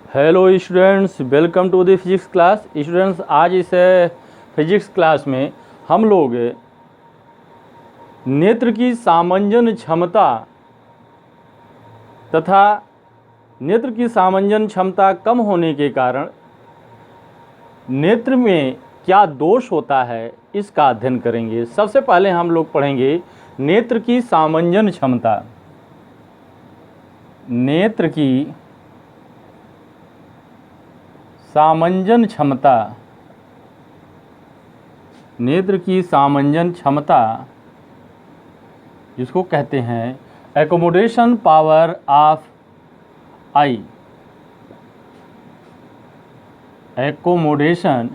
Hello students, welcome to the physics class. Students, आज इस physics class में हम लोग नेत्र की सामंजन क्षमता तथा नेत्र की सामंजन क्षमता कम होने के कारण नेत्र में क्या दोष होता है इसका अध्ययन करेंगे। सबसे पहले हम लोग पढ़ेंगे नेत्र की सामंजन क्षमता। नेत्र की सामंजन क्षमता, नेत्र की सामंजन क्षमता जिसको कहते हैं accommodation power of eye. Accommodation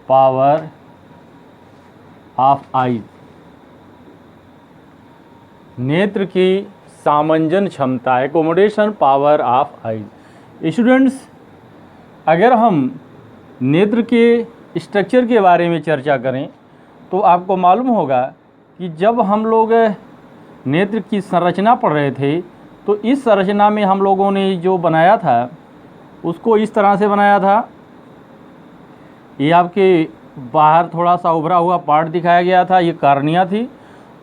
power of eye, नेत्र की सामंजन क्षमता, accommodation power of eye. Students, अगर हम नेत्र के स्ट्रक्चर के बारे में चर्चा करें तो आपको मालूम होगा कि जब हम लोग नेत्र की संरचना पढ़ रहे थे तो इस संरचना में हम लोगों ने जो बनाया था उसको इस तरह से बनाया था। ये आपके बाहर थोड़ा सा उभरा हुआ पार्ट दिखाया गया था, ये कार्निया थी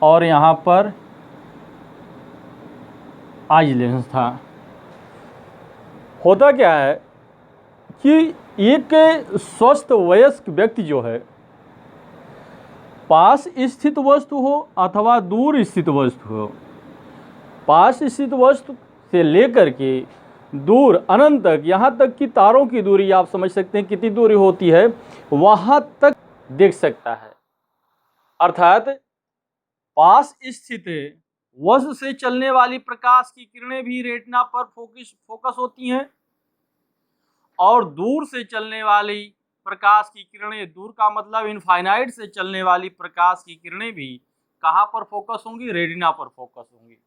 और यहाँ पर आई लेंस था। होता क्या है कि एक स्वस्थ वयस्क व्यक्ति जो है, पास स्थित वस्तु हो अथवा दूर स्थित वस्तु हो, पास स्थित वस्तु से लेकर के दूर अनंत तक, यहाँ तक कि तारों की दूरी आप समझ सकते हैं कितनी दूरी होती है, वहाँ तक देख सकता है। अर्थात पास स्थित वस्तु से चलने वाली प्रकाश की किरणें भी रेटिना पर फोकस होती हैं और दूर से चलने वाली प्रकाश की किरणें, दूर का मतलब इनफाइनाइट से चलने वाली प्रकाश की किरणें भी कहाँ पर फोकस होंगी? रेटिना पर फोकस होंगी।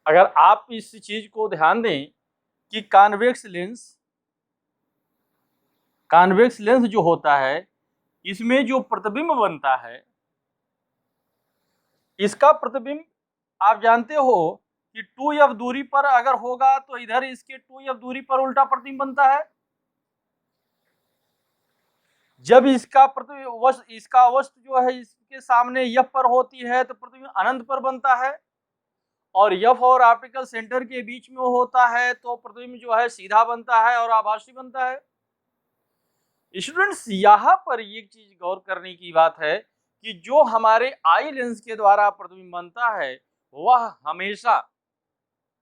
अगर आप इस चीज को ध्यान दें कि कॉन्वेक्स लेंस जो होता है, इसमें जो प्रतिबिंब बनता है, इसका प्रतिबिंब आप जानते हो कि 2f दूरी पर अगर होगा तो इधर इसके 2f दूरी पर उल्टा प्रतिबिंब बनता है। जब इसका वस्तु जो है इसके सामने f पर होती है तो प्रतिबिंब अनंत पर बनता है, और f और ऑप्टिकल सेंटर के बीच में होता है तो प्रतिबिंब जो है सीधा बनता है और आभासी बनता है। स्टूडेंट्स, यहाँ पर एक चीज गौर करने की बात है कि जो हमारे आई लेंस के द्वारा प्रतिबिंब बनता है वह हमेशा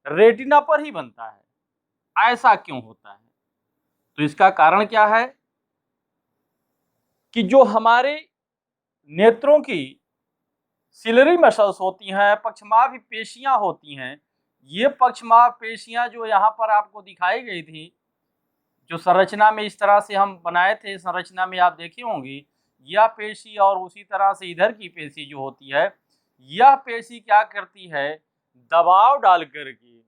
रेटिना पर ही बनता है। ऐसा क्यों होता है? तो इसका कारण क्या है कि जो हमारे नेत्रों की सिलरी मसल्स होती हैं, पक्षमाभ पेशियां होती हैं, ये पक्षमाभ पेशियां जो यहाँ पर आपको दिखाई गई थी, जो संरचना में इस तरह से हम बनाए थे, संरचना में आप देखे होंगी, यह पेशी और उसी तरह से इधर की पेशी जो होती है, यह पेशी क्या करती है? दबाव डाल करके,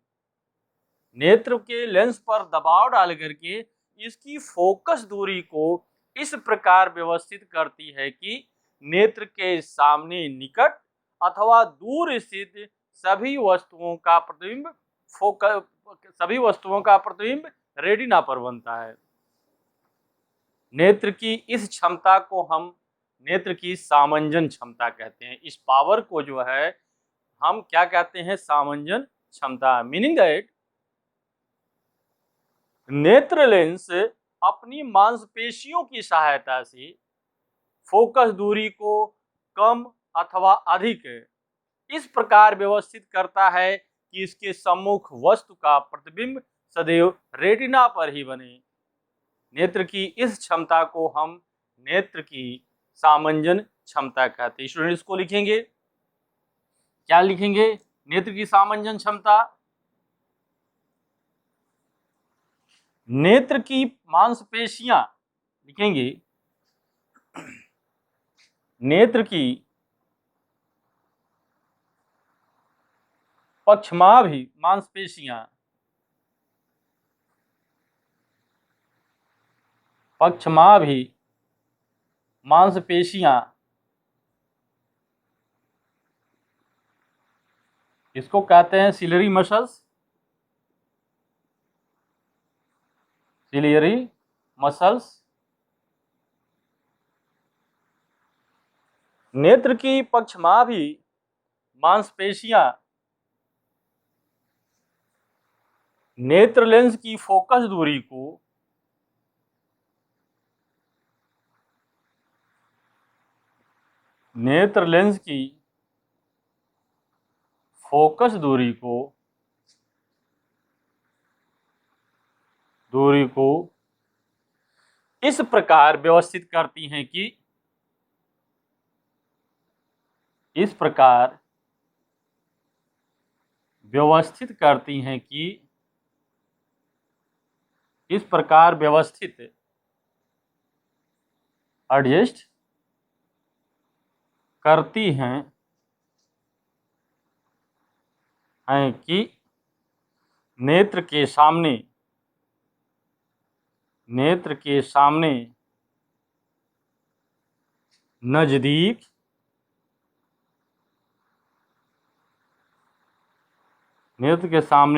नेत्र के लेंस पर दबाव डाल करके इसकी फोकस दूरी को इस प्रकार व्यवस्थित करती है कि नेत्र के सामने निकट अथवा दूर स्थित सभी वस्तुओं का प्रतिबिंब रेटिना पर बनता है। नेत्र की इस क्षमता को हम नेत्र की सामंजन क्षमता कहते हैं। इस पावर को जो है हम क्या कहते हैं? सामंजन क्षमता। मीनिंग दैट नेत्र लेंस अपनी मांसपेशियों की सहायता से फोकस दूरी को कम अथवा अधिक इस प्रकार व्यवस्थित करता है कि इसके सम्मुख वस्तु का प्रतिबिंब सदैव रेटिना पर ही बने। नेत्र की इस क्षमता को हम नेत्र की सामंजन क्षमता कहते हैं। स्टूडेंट, इसको लिखेंगे, क्या लिखेंगे? नेत्र की सामंजन क्षमता, नेत्र की मांसपेशियां लिखेंगे, नेत्र की पक्षमाभी मांसपेशियां, पक्षमाभी मांसपेशियां इसको कहते हैं सिलरी मसल्स, सिलियरी मसल्स। नेत्र की पक्षमाभी मांसपेशियां नेत्र लेंस की फोकस दूरी को नेत्र लेंस की फोकस दूरी को इस प्रकार व्यवस्थित करती हैं कि इस प्रकार व्यवस्थित एडजस्ट करती हैं कि नेत्र के सामने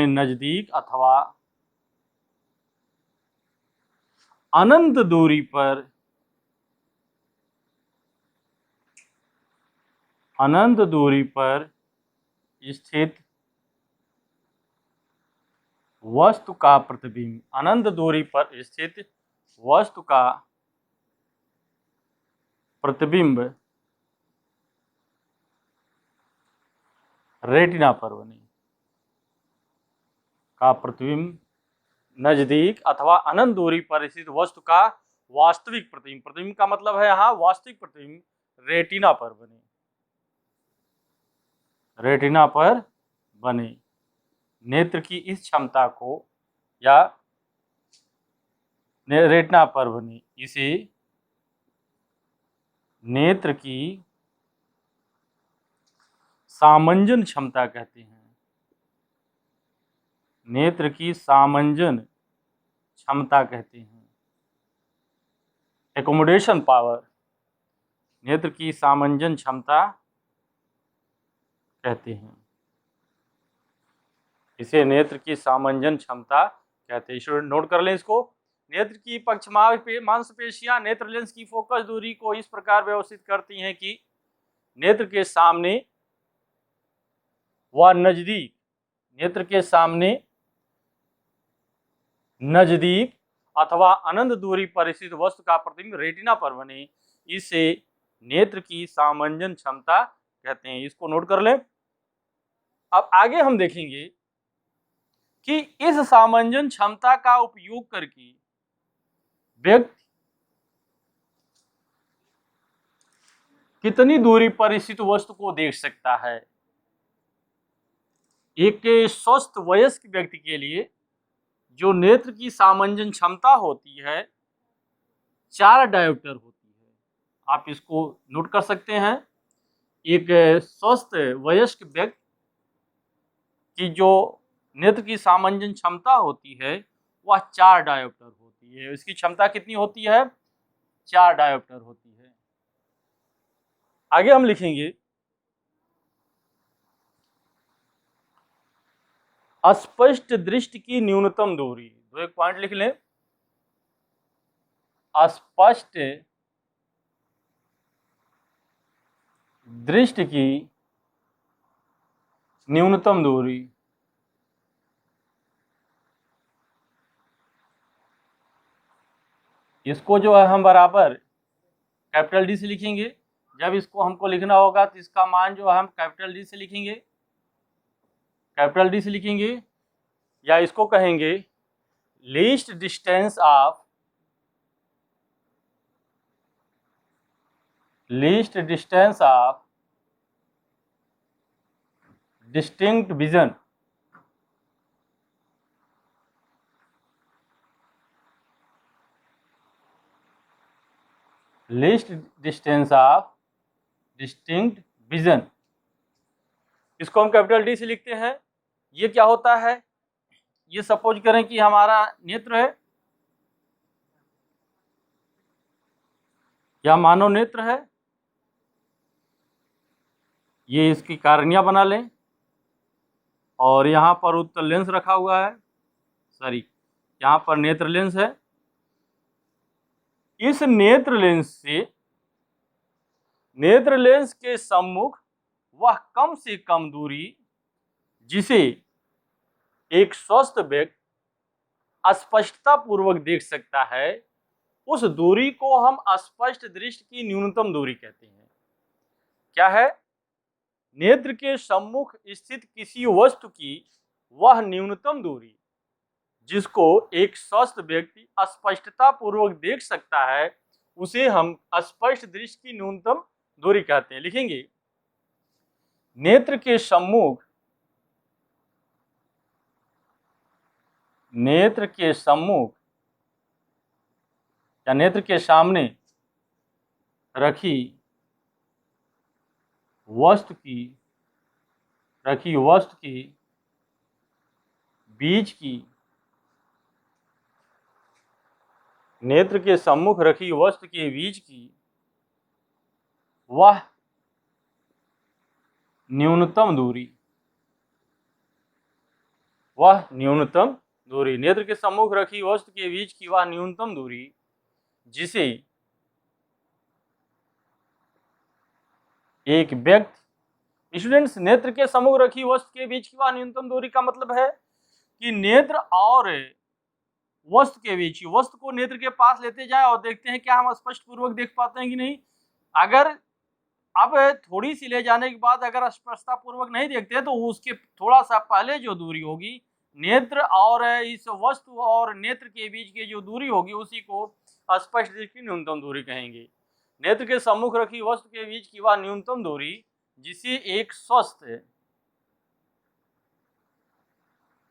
नजदीक अथवा अनंत दूरी पर स्थित वस्तु का प्रतिबिंब, अनंत दूरी पर स्थित वस्तु का प्रतिबिंब रेटिना पर बने, नजदीक अथवा अनंत दूरी पर स्थित वस्तु का वास्तविक प्रतिबिंब, प्रतिबिंब का मतलब है यहाँ वास्तविक प्रतिबिंब, रेटिना पर बने। नेत्र की इस क्षमता को या रेटिना पर बने, इसे नेत्र की सामंजन क्षमता कहते हैं। नेत्र की सामंजन क्षमता कहते हैं, एकोमोडेशन पावर, नेत्र की सामंजन क्षमता कहते हैं, इसे नेत्र की सामंजन क्षमता कहते हैं। स्टूडेंट नोट कर लें इसको। नेत्र की पक्षमाभी मांसपेशियां नेत्र लेंस की फोकस दूरी को इस प्रकार व्यवस्थित करती हैं कि नेत्र के सामने व नजदीक, नेत्र के सामने नजदीक अथवा अनंत दूरी पर स्थित वस्तु का प्रतिबिंब रेटिना पर बने, इसे नेत्र की सामंजन क्षमता कहते हैं। इसको नोट कर लें। अब आगे हम देखेंगे कि इस सामंजन क्षमता का उपयोग करके व्यक्ति कितनी दूरी पर स्थित वस्तु को देख सकता है। एक स्वस्थ वयस्क व्यक्ति के लिए जो नेत्र की सामंजन क्षमता होती है 4 डायोप्टर होती है। आप इसको नोट कर सकते हैं। एक स्वस्थ वयस्क व्यक्ति की जो नेत्र की सामंजन क्षमता होती है वह 4 डायोप्टर होती है। इसकी क्षमता कितनी होती है? 4 डायोप्टर होती है। आगे हम लिखेंगे अस्पष्ट दृष्टि की न्यूनतम दूरी। दो एक पॉइंट लिख लें। अस्पष्ट दृष्टि की न्यूनतम दूरी, इसको जो है हम बराबर कैपिटल डी से लिखेंगे। जब इसको हमको लिखना होगा तो इसका मान जो है हम कैपिटल डी से लिखेंगे, या इसको कहेंगे least distance of distinct vision. Least distance of distinct vision, इसको हम कैपिटल डी से लिखते हैं। ये क्या होता है? ये सपोज करें कि हमारा नेत्र है या मानव नेत्र है, ये इसकी कारणियां बना लें। और यहाँ पर उत्तल लेंस रखा हुआ है, सॉरी यहाँ पर नेत्र लेंस है। इस नेत्र लेंस के सम्मुख वह कम से कम दूरी जिसे एक स्वस्थ व्यक्ति स्पष्टता पूर्वक देख सकता है, उस दूरी को हम स्पष्ट दृष्टि की न्यूनतम दूरी कहते हैं। क्या है? नेत्र के सम्मुख स्थित किसी वस्तु की वह न्यूनतम दूरी जिसको एक स्वस्थ व्यक्ति स्पष्टता पूर्वक देख सकता है, उसे हम स्पष्ट दृष्टि की न्यूनतम दूरी कहते हैं। लिखेंगे नेत्र के सम्मुख या नेत्र के सामने रखी वस्तु की बीच की नेत्र के सम्मुख रखी वस्तु के बीच की वह न्यूनतम दूरी नेत्र के सम्मुख रखी वस्तु के बीच की वह न्यूनतम दूरी जिसे एक व्यक्ति, स्टूडेंट्स नेत्र के सम्मुख रखी वस्तु के बीच की वह न्यूनतम दूरी का मतलब है कि नेत्र और वस्तु के बीच, वस्तु को नेत्र के पास लेते जाएं और देखते हैं क्या हम स्पष्ट पूर्वक देख पाते हैं कि नहीं। अगर अब थोड़ी सी ले जाने के बाद अगर स्पष्टता पूर्वक नहीं देखते तो उसके थोड़ा सा पहले जो दूरी होगी नेत्र और इस वस्तु और नेत्र के बीच की जो दूरी होगी उसी को स्पष्ट दृष्टि की न्यूनतम दूरी कहेंगे। नेत्र के सम्मुख रखी वस्तु के बीच की वह न्यूनतम दूरी जिसे एक स्वस्थ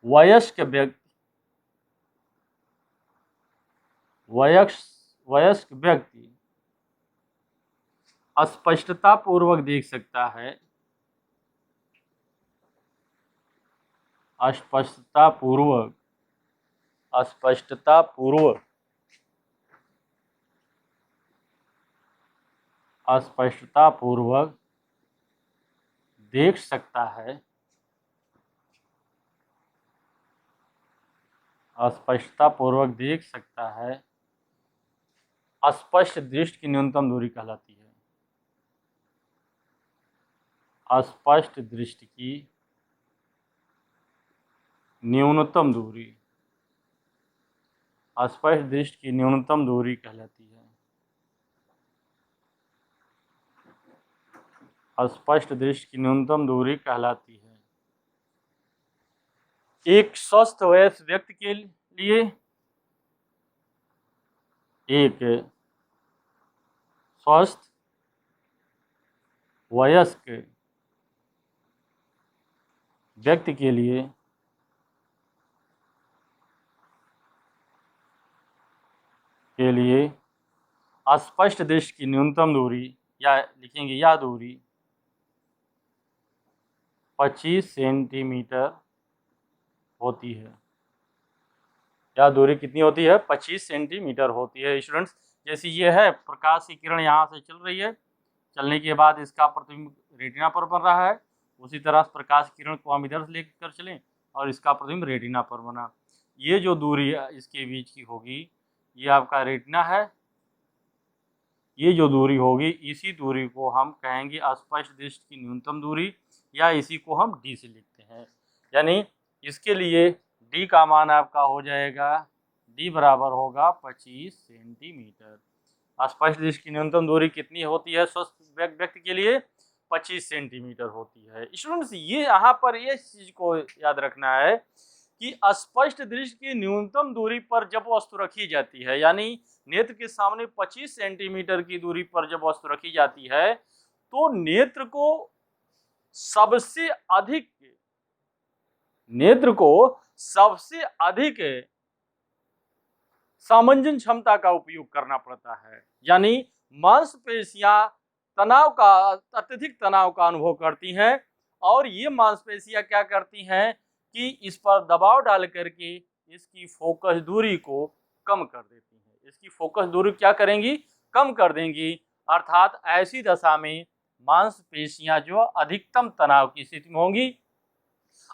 वयस्क व्यक्ति स्पष्टता पूर्वक देख सकता है, स्पष्टता पूर्वक देख सकता है, स्पष्ट दृष्टि की न्यूनतम दूरी कहलाती है। स्पष्ट दृष्टि की न्यूनतम दूरी कहलाती है। स्पष्ट दृष्टि की न्यूनतम दूरी कहलाती है। एक स्वस्थ वयस्क व्यक्ति के लिए एक स्वस्थ वयस्क व्यक्ति के लिए स्पष्ट दृष्टि की न्यूनतम दूरी या लिखेंगे यह दूरी 25 सेंटीमीटर होती है। यह दूरी कितनी होती है? 25 सेंटीमीटर होती है। स्टूडेंट्स जैसे ये है प्रकाश की किरण यहाँ से चल रही है, चलने के बाद इसका प्रतिबिंब रेटिना पर बन रहा है, उसी तरह प्रकाश की किरण को हम इधर से लेकर चलें और इसका प्रतिबिंब रेटिना पर बना। ये जो दूरी इसके बीच की होगी ये आपका रेटिना है, ये जो दूरी होगी इसी दूरी को हम कहेंगे स्पष्ट दृष्टि की न्यूनतम दूरी, या इसी को हम डी से लिखते हैं। यानी इसके लिए डी का मान आपका हो जाएगा, डी बराबर होगा 25 सेंटीमीटर। स्पष्ट दृष्टि की न्यूनतम दूरी कितनी होती है स्वस्थ व्यक्ति के लिए? 25 सेंटीमीटर होती है। स्टूडेंट्स ये यहाँ पर ये चीज को याद रखना है कि स्पष्ट दृष्टि की न्यूनतम दूरी पर जब वस्तु रखी जाती है, यानी नेत्र के सामने 25 सेंटीमीटर की दूरी पर जब वस्तु रखी जाती है तो नेत्र को सबसे अधिक सामंजन क्षमता का उपयोग करना पड़ता है। यानी मांसपेशियां अत्यधिक तनाव का अनुभव करती हैं और ये मांसपेशियां क्या करती हैं कि इस पर दबाव डाल करके इसकी फोकस दूरी को कम कर देती हैं। इसकी फोकस दूरी क्या करेंगी? कम कर देंगी। अर्थात ऐसी दशा में मांसपेशियां जो अधिकतम तनाव की स्थिति में होंगी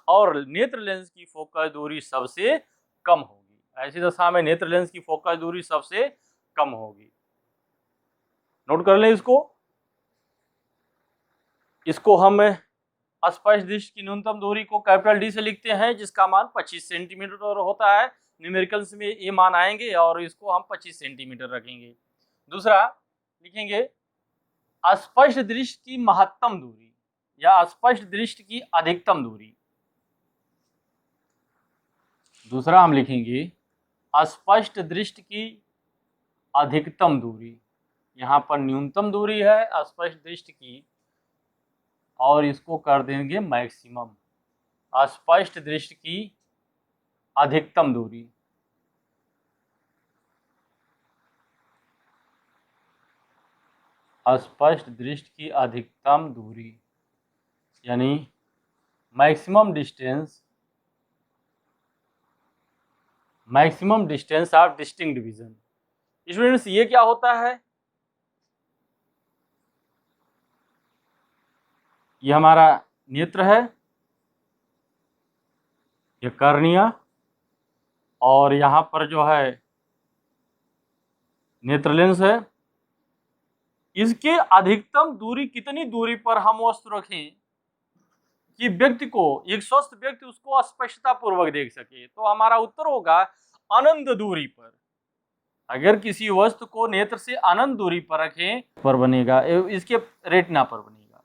और नेत्र लेंस की फोकल दूरी सबसे कम होगी। ऐसी दशा में नेत्र लेंस की फोकल दूरी सबसे कम होगी। नोट कर लें इसको। इसको हम स्पष्ट दृष्टि की न्यूनतम दूरी को कैपिटल डी से लिखते हैं, जिसका मान 25 सेंटीमीटर होता है। न्यूमेरिकल्स में ये मान आएंगे और इसको हम 25 सेंटीमीटर रखेंगे। दूसरा लिखेंगे स्पष्ट दृष्टि की महत्तम दूरी या स्पष्ट दृष्टि की अधिकतम दूरी। दूसरा हम लिखेंगे स्पष्ट दृष्टि की अधिकतम दूरी। यहाँ पर न्यूनतम दूरी है स्पष्ट दृष्टि की और इसको कर देंगे मैक्सिमम। स्पष्ट दृष्टि की अधिकतम दूरी, स्पष्ट दृष्टि की अधिकतम दूरी यानी maximum distance of distinct vision. Students ये क्या होता है? ये हमारा नेत्र है, ये कर्निया, और यहाँ पर जो है नेत्र लेंस है। इसके अधिकतम दूरी कितनी दूरी पर हम वस्तु रखें कि व्यक्ति को, एक स्वस्थ व्यक्ति उसको स्पष्टता पूर्वक देख सके? तो हमारा उत्तर होगा अनंत दूरी पर। अगर किसी वस्तु को नेत्र से अनंत दूरी पर रखें पर बनेगा, इसके रेटिना पर बनेगा।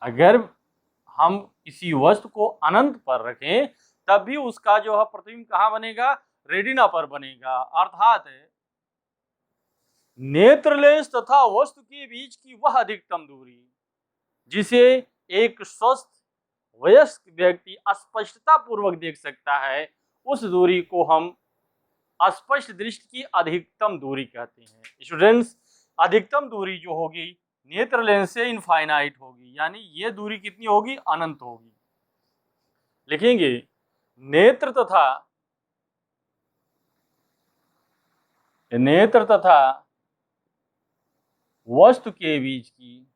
अगर हम किसी वस्तु को अनंत पर रखें तब भी उसका जो है प्रतिबिंब कहाँ बनेगा? रेटिना पर बनेगा। अर्थात नेत्र लेंस तथा वस्तु के बीच की वह अधिकतम दूरी जिसे एक स्वस्थ वयस्क व्यक्ति स्पष्टता पूर्वक देख सकता है, उस दूरी को हम स्पष्ट दृष्टि की अधिकतम दूरी कहते हैं। स्टूडेंट्स, अधिकतम दूरी जो होगी नेत्र लेंस से इनफाइनाइट होगी, यानी ये दूरी कितनी होगी? अनंत होगी। लिखेंगे नेत्र तथा वस्तु के बीच की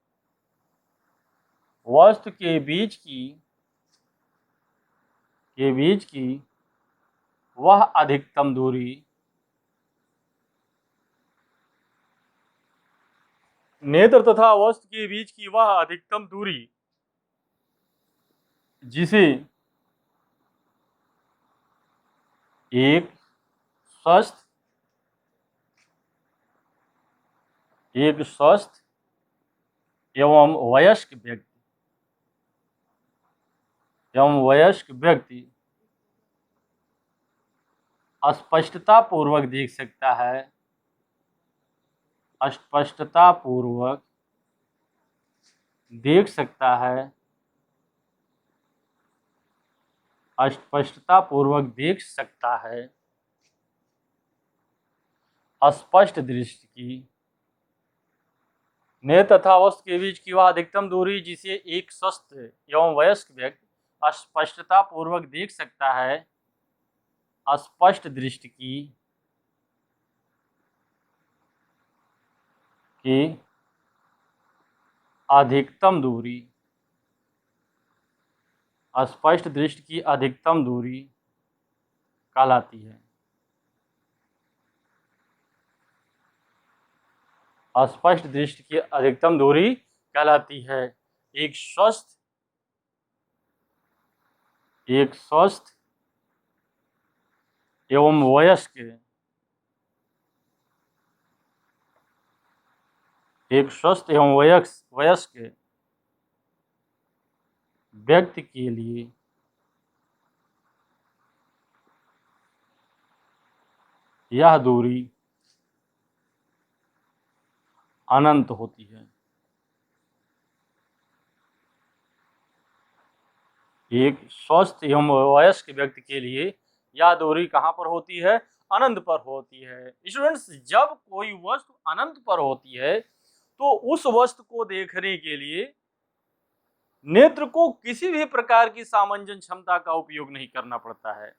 वह अधिकतम दूरी नेत्र तथा वस्तु के बीच की वह अधिकतम दूरी जिसे एक स्वस्थ एवं वयस्क व्यक्ति स्पष्टता पूर्वक देख सकता है, स्पष्टता पूर्वक देख सकता है, स्पष्टता पूर्वक देख सकता है स्पष्ट दृष्टि की नेत्र तथा वस्तु के बीच की वह अधिकतम दूरी जिसे एक स्वस्थ एवं वयस्क व्यक्ति स्पष्टता पूर्वक देख सकता है स्पष्ट दृष्टि की अधिकतम दूरी, स्पष्ट दृष्टि की अधिकतम दूरी कहलाती है। स्पष्ट दृष्टि की अधिकतम दूरी कहलाती है। एक स्वस्थ एवं वयस्क व्यक्ति के लिए यह दूरी अनंत होती है। एक स्वस्थ एवं वयस्क व्यक्ति के लिए यह दूरी कहाँ पर होती है? अनंत पर होती है। स्टूडेंट्स, जब कोई वस्तु अनंत पर होती है तो उस वस्तु को देखने के लिए नेत्र को किसी भी प्रकार की सामंजन क्षमता का उपयोग नहीं करना पड़ता है।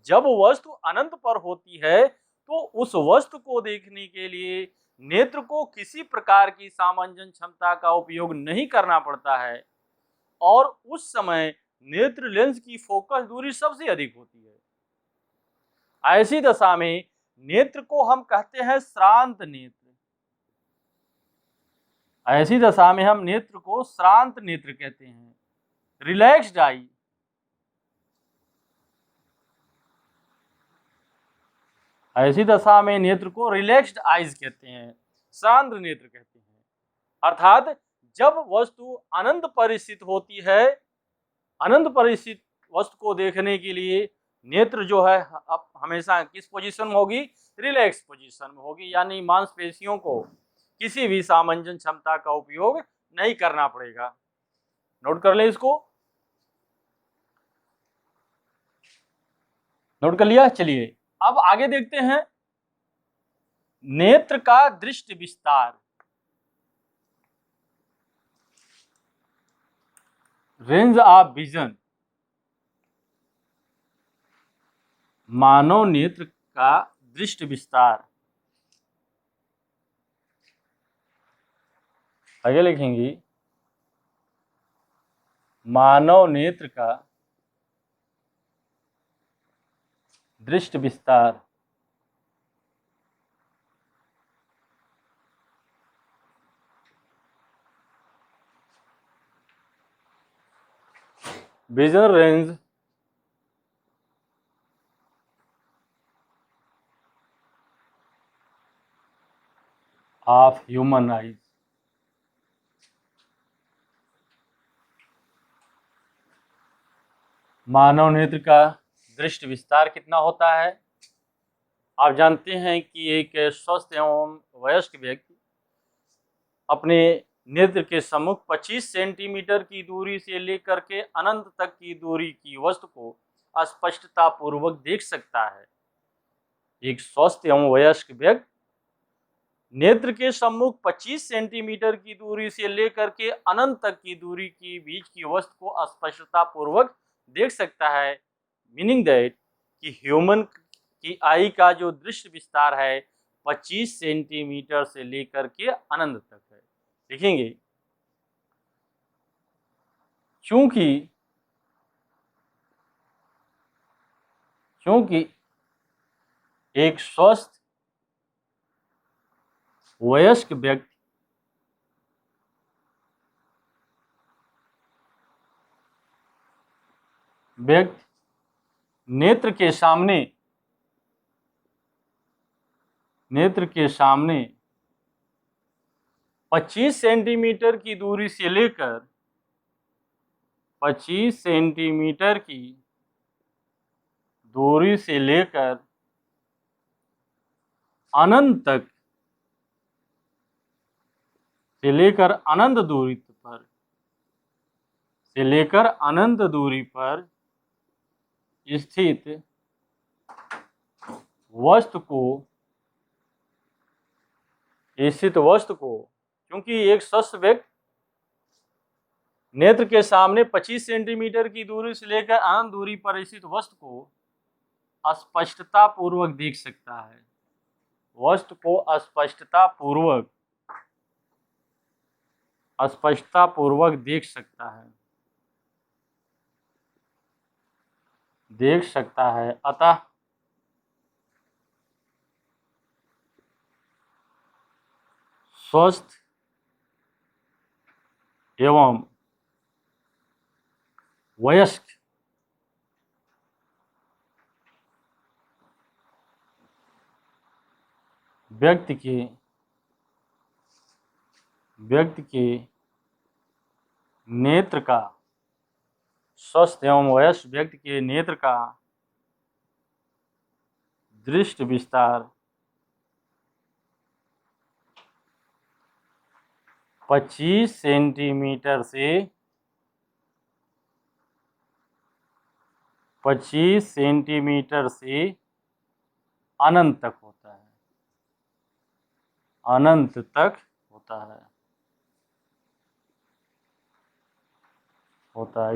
जब वस्तु अनंत पर होती है तो उस वस्तु को देखने के लिए नेत्र को किसी प्रकार की सामंजन क्षमता का उपयोग नहीं करना पड़ता है और उस समय नेत्र लेंस की फोकस दूरी सबसे अधिक होती है। ऐसी दशा में नेत्र को हम कहते हैं श्रांत नेत्र। ऐसी दशा में हम नेत्र को श्रांत नेत्र कहते हैं, रिलैक्स्ड आई। ऐसी दशा में नेत्र को रिलैक्स्ड आईज कहते हैं, शांत नेत्र कहते हैं। अर्थात जब वस्तु अनंत परिस्थित होती है, अनंत परिस्थित वस्तु को देखने के लिए नेत्र जो है अब हमेशा किस पोजीशन में होगी? रिलैक्स पोजीशन में होगी, यानी मांसपेशियों को किसी भी सामंजन क्षमता का उपयोग नहीं करना पड़ेगा। नोट कर ले इसको, नोट कर लिया। चलिए अब आगे देखते हैं नेत्र का दृष्टि विस्तार, रेंज ऑफ विजन। मानव नेत्र का दृष्टि विस्तार, आगे लिखेंगे मानव नेत्र का दृष्टि विस्तार। Vision range of human eyes. मानव नेत्र का दृष्टि विस्तार कितना होता है? आप जानते हैं कि एक स्वस्थ एवं वयस्क व्यक्ति अपने नेत्र के सम्मुख 25 सेंटीमीटर की दूरी से लेकर के अनंत तक की दूरी की वस्तु को स्पष्टता पूर्वक देख सकता है। एक स्वस्थ एवं वयस्क व्यक्ति नेत्र के सम्मुख 25 सेंटीमीटर की दूरी से लेकर के अनंत तक की दूरी की बीच की वस्तु को स्पष्टता पूर्वक देख सकता है। मीनिंग दैट कि ह्यूमन की आई का जो दृष्टि विस्तार है 25 सेंटीमीटर से लेकर के अनंत तक है। देखेंगे क्योंकि एक स्वस्थ वयस्क व्यक्ति नेत्र के सामने 25 सेंटीमीटर की दूरी से लेकर 25 सेंटीमीटर की दूरी से लेकर अनंत तक से लेकर अनंत दूरी पर स्थित वस्तु को क्योंकि एक स्वस्थ व्यक्ति नेत्र के सामने 25 सेंटीमीटर की दूरी से लेकर अनंत दूरी पर स्थित वस्तु को स्पष्टता पूर्वक देख सकता है। वस्तु को स्पष्टता पूर्वक देख सकता है। अतः स्वस्थ एवं वयस्क व्यक्ति के नेत्र का स्वस्थ एवं वयस्क व्यक्ति के नेत्र का दृष्टि विस्तार 25 सेंटीमीटर से अनंत तक होता है।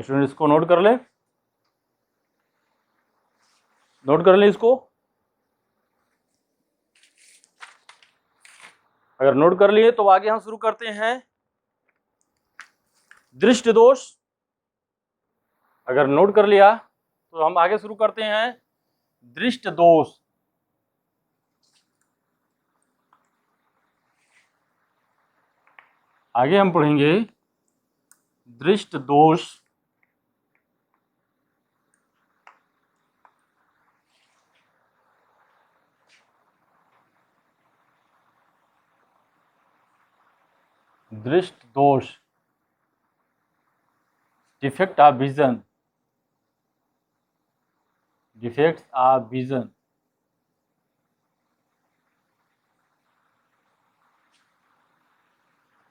स्टूडेंट इसको नोट कर ले इसको। अगर नोट कर लिए तो आगे हम शुरू करते हैं। दृष्टि दोष अगर नोट कर लिया तो हम आगे शुरू करते हैं। दृष्ट दोष, आगे हम पढ़ेंगे दृष्ट दोष। दृष्ट दोष, defect of vision, defects of vision.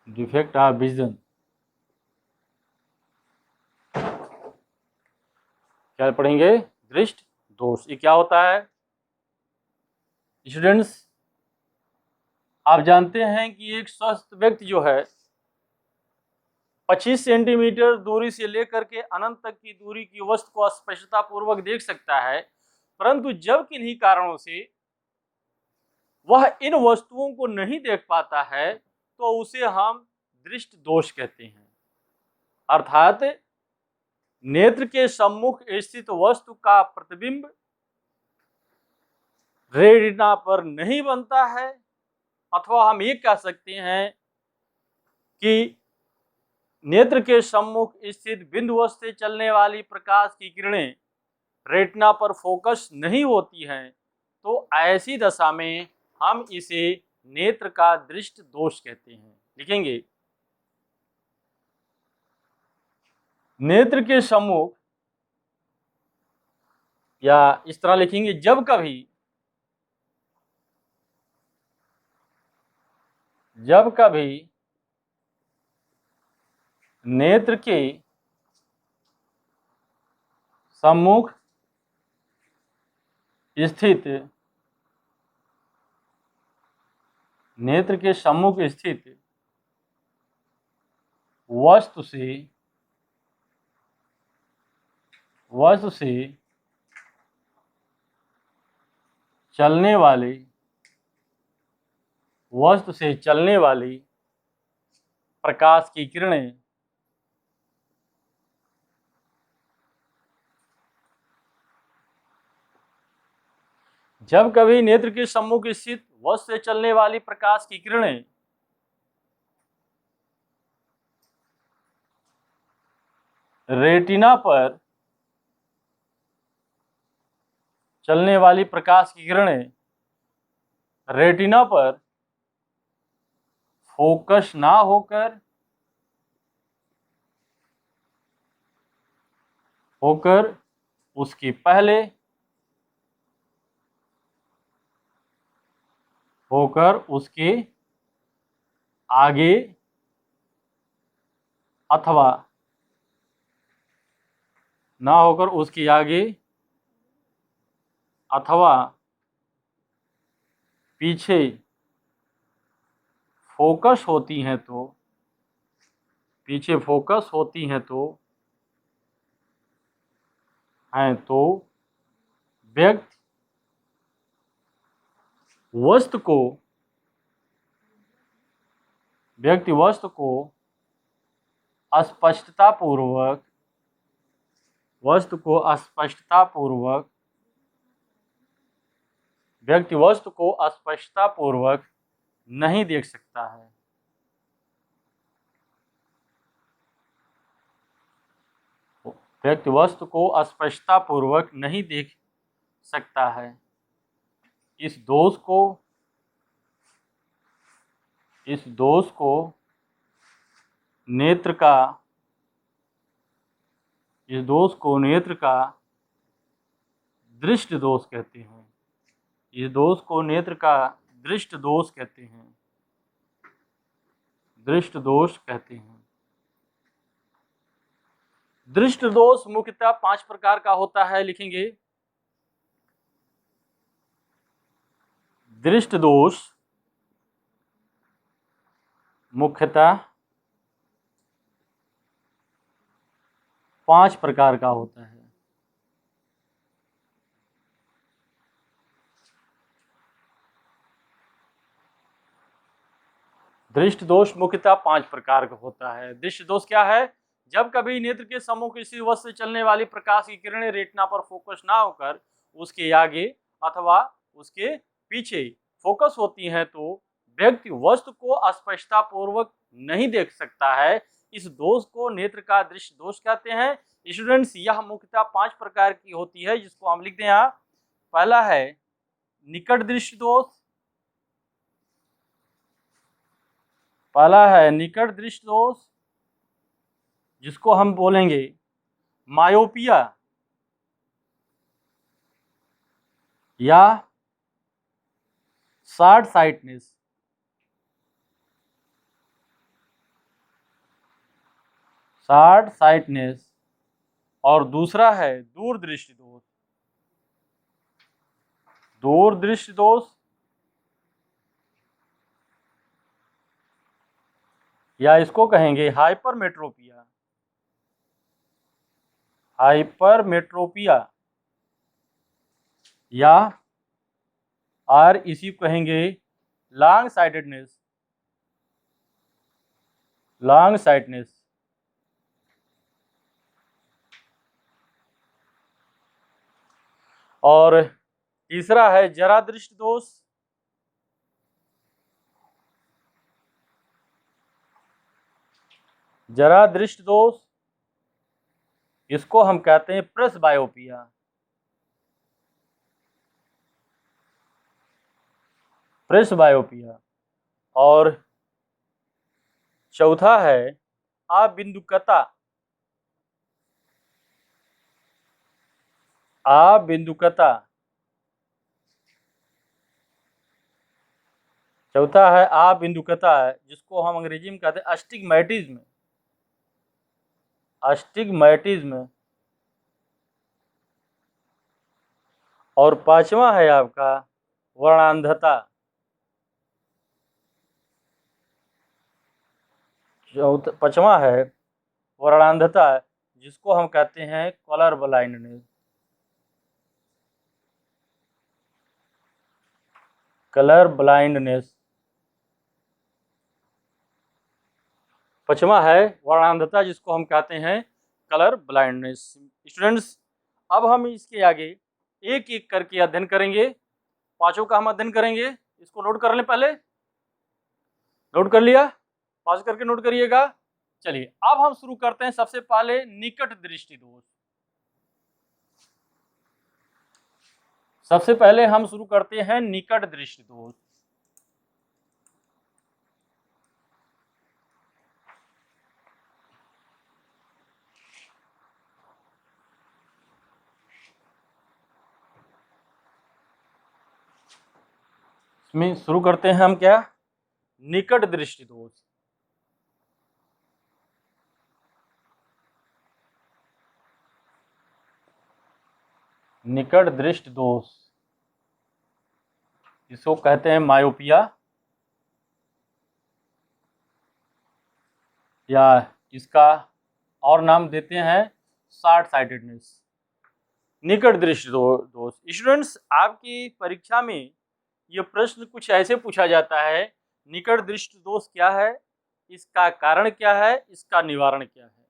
Defect of vision क्या पढ़ेंगे? दृष्ट दोष। ये क्या होता है स्टूडेंट्स? आप जानते हैं कि एक स्वस्थ व्यक्ति जो है 25 सेंटीमीटर दूरी से लेकर के अनंत तक की दूरी की वस्तु को स्पष्टता पूर्वक देख सकता है, परंतु जब किन्हीं कारणों से वह इन वस्तुओं को नहीं देख पाता है तो उसे हम दृष्ट दोष कहते हैं। अर्थात नेत्र के सम्मुख स्थित वस्तु का प्रतिबिंब रेटिना पर नहीं बनता है, अथवा हम ये कह सकते हैं कि नेत्र के सम्मुख स्थित बिंदुवश से चलने वाली प्रकाश की किरणें रेटिना पर फोकस नहीं होती हैं, तो ऐसी दशा में हम इसे नेत्र का दृष्ट दोष कहते हैं। लिखेंगे नेत्र के सम्मुख, या इस तरह लिखेंगे जब कभी नेत्र के सम्मुख स्थित वस्तु से चलने वाली प्रकाश की किरणें जब कभी नेत्र के सम्मुख स्थित वस्तु से चलने वाली प्रकाश की किरणें रेटिना पर चलने वाली प्रकाश की किरणें रेटिना पर फोकस ना होकर उसके पहले होकर उसके आगे अथवा ना होकर उसके आगे अथवा पीछे फोकस होती हैं तो व्यक्ति वस्तु को स्पष्टता पूर्वक नहीं देख सकता है। व्यक्ति वस्तु को स्पष्टता पूर्वक नहीं देख सकता है। इस दोष को नेत्र का दृष्ट दोष कहते हैं। इस दोष को नेत्र का दृष्ट दोष कहते हैं। दृष्ट दोष मुख्यतः 5 प्रकार का होता है। लिखेंगे दृष्ट दोष मुख्यतः 5 प्रकार का होता है। दृष्ट दोष मुख्यतः 5 प्रकार का होता है। दृष्ट दोष क्या है? जब कभी नेत्र के सम्मुख किसी वस्तु से चलने वाली प्रकाश की किरणें रेटिना पर फोकस ना होकर उसके आगे अथवा उसके पीछे फोकस होती हैं तो व्यक्ति वस्तु को स्पष्टता पूर्वक नहीं देख सकता है। इस दोष को नेत्र का दृष्टि दोष कहते हैं। स्टूडेंट्स, यह मुख्यतः 5 प्रकार की होती है, जिसको हम लिखते हैं यहाँ। पहला है निकट दृष्टि दोष, पहला है निकट दृष्टि दोष, जिसको हम बोलेंगे मायोपिया या शॉर्ट साइटनेस। Short sightedness. और दूसरा है दूरदृष्टि दोष। दूरदृष्टि दोष या इसको कहेंगे हाइपरमेट्रोपिया। हाइपरमेट्रोपिया या और इसी को कहेंगे लॉन्ग साइटेडनेस। Long sightedness. और तीसरा है जरा दृष्टि दोष। जरा दृष्टि दोष, इसको हम कहते हैं प्रेसबायोपिया। प्रेसबायोपिया। और चौथा है अबिंदुकता। अबिंदुकता। चौथा है अबिंदुकता, जिसको हम अंग्रेजी में कहते हैं अस्टिग्मैटिज्म। अस्टिग्मैटिज्म। और पांचवा है आपका वर्णांधता। पांचवा है वर्णांधता, जिसको हम कहते हैं कलर ब्लाइंडनेस। Colour blindness. पांचवा है वर्णांधता, जिसको हम कहते हैं कलर ब्लाइंडनेस। स्टूडेंट्स, अब हम इसके आगे एक एक करके अध्ययन करेंगे। पांचों का हम अध्ययन करेंगे। इसको नोट कर लें। पहले नोट कर लिया? पास करके नोट करिएगा। चलिए अब हम शुरू करते हैं। सबसे पहले निकट दृष्टि दोष। सबसे पहले हम शुरू करते हैं निकट दृष्टि दोष। इसमें शुरू करते हैं हम क्या? निकट दृष्टि दोष। निकट दृष्टि दोष, इसको कहते हैं मायोपिया या इसका और नाम देते हैं शॉर्ट साइटेडनेस। निकट दृष्टि दोष। स्टूडेंट्स, आपकी परीक्षा में ये प्रश्न कुछ ऐसे पूछा जाता है, निकट दृष्टि दोष क्या है, इसका कारण क्या है, इसका निवारण क्या है।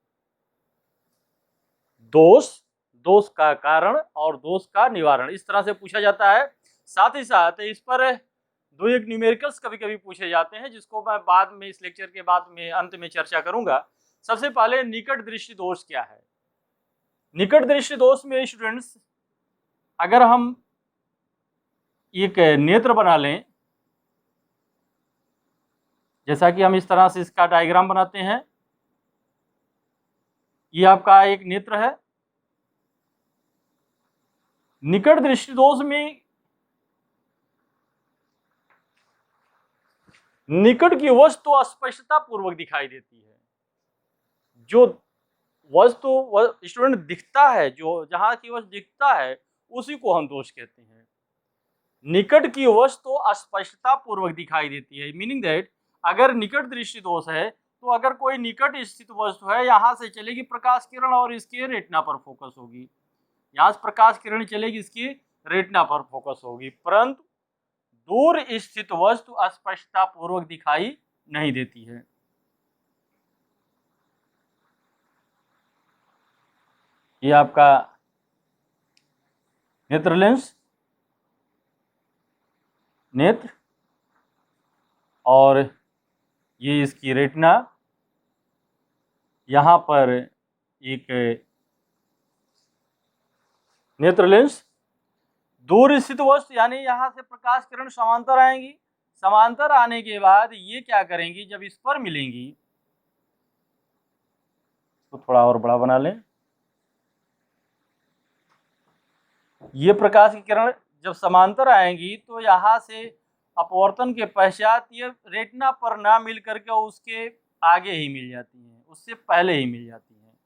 दोष, दोष का कारण और दोष का निवारण, इस तरह से पूछा जाता है। साथ ही साथ इस पर दो एक न्यूमेरिकल्स कभी कभी पूछे जाते हैं, जिसको मैं बाद में इस लेक्चर के बाद में अंत में चर्चा करूंगा। सबसे पहले निकट दृष्टि दोष क्या है? निकट दृष्टि दोष में स्टूडेंट्स, अगर हम एक नेत्र बना लें, जैसा कि हम इस तरह से इसका डायग्राम बनाते हैं, ये आपका एक नेत्र है। निकट दृष्टि दोष में निकट की वस्तु स्पष्टता पूर्वक दिखाई देती है। जो वस्तु स्टूडेंट दिखता है, जो जहां की वस्तु दिखता है, उसी को हम दोष कहते हैं। निकट की वस्तु स्पष्टता पूर्वक दिखाई देती है, मीनिंग दैट अगर निकट दृष्टि दोष है तो अगर कोई निकट स्थित वस्तु है, यहां से चलेगी प्रकाश किरण और इसके रेटिना पर फोकस होगी। यहां से प्रकाश किरण चलेगी, इसकी रेटिना पर फोकस होगी, परंतु दूर स्थित वस्तु स्पष्टता पूर्वक दिखाई नहीं देती है। ये आपका नेत्र लेंस, नेत्र, और ये इसकी रेटिना, यहाँ पर एक नेत्र लेंस। दूर स्थित वस्तु यानी यहाँ से प्रकाश किरण समांतर आएंगी, समांतर आने के बाद ये क्या करेंगी, जब इस पर मिलेंगी, तो थोड़ा और बड़ा बना लें, ये प्रकाश की किरण जब समांतर आएंगी तो यहाँ से अपवर्तन के पश्चात ये रेटिना पर ना मिल करके उसके आगे ही मिल जाती हैं, उससे पहले ही मिल जाती हैं।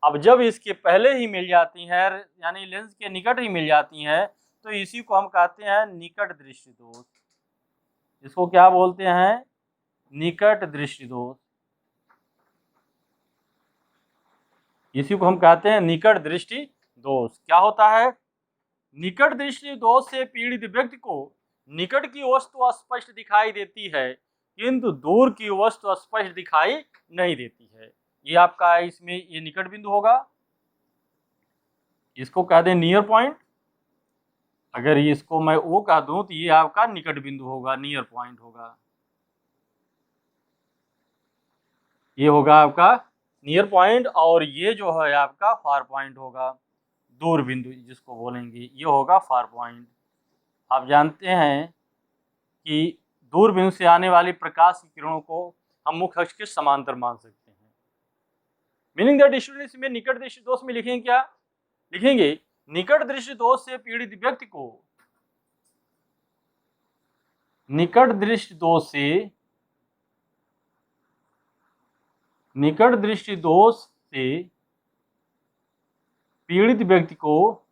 अब जब इसके पहले ही मिल जाती हैं, यानी लेंस के निकट ही मिल जाती हैं, तो इसी को हम कहते हैं निकट दृष्टि दोष। इसको क्या बोलते हैं, निकट दृष्टि दोष। इसी को हम कहते हैं निकट दृष्टि दोष। क्या होता है, निकट दृष्टि दोष से पीड़ित व्यक्ति को निकट की वस्तु स्पष्ट दिखाई देती है, किंतु दूर की वस्तु स्पष्ट दिखाई नहीं देती है। ये आपका इसमें ये निकट बिंदु होगा, इसको कह दें नियर पॉइंट। अगर इसको मैं ओ कह दूं तो ये आपका निकट बिंदु होगा, नियर पॉइंट होगा। ये होगा आपका नियर पॉइंट, और ये जो है आपका फार पॉइंट होगा, दूर बिंदु जिसको बोलेंगे, ये होगा फार पॉइंट। आप जानते हैं कि दूर बिंदु से आने वाली प्रकाश की किरणों को हम मुख्य अक्ष के समांतर मान सकते हैं। मीनिंग दैट स्टूडेंट्स में निकट दृष्टि दोष में लिखेंगे क्या, लिखेंगे निकट दृष्टि दोष से पीड़ित व्यक्ति को, निकट दृष्टि दोष से, निकट दृष्टि दोष से पीड़ित व्यक्ति को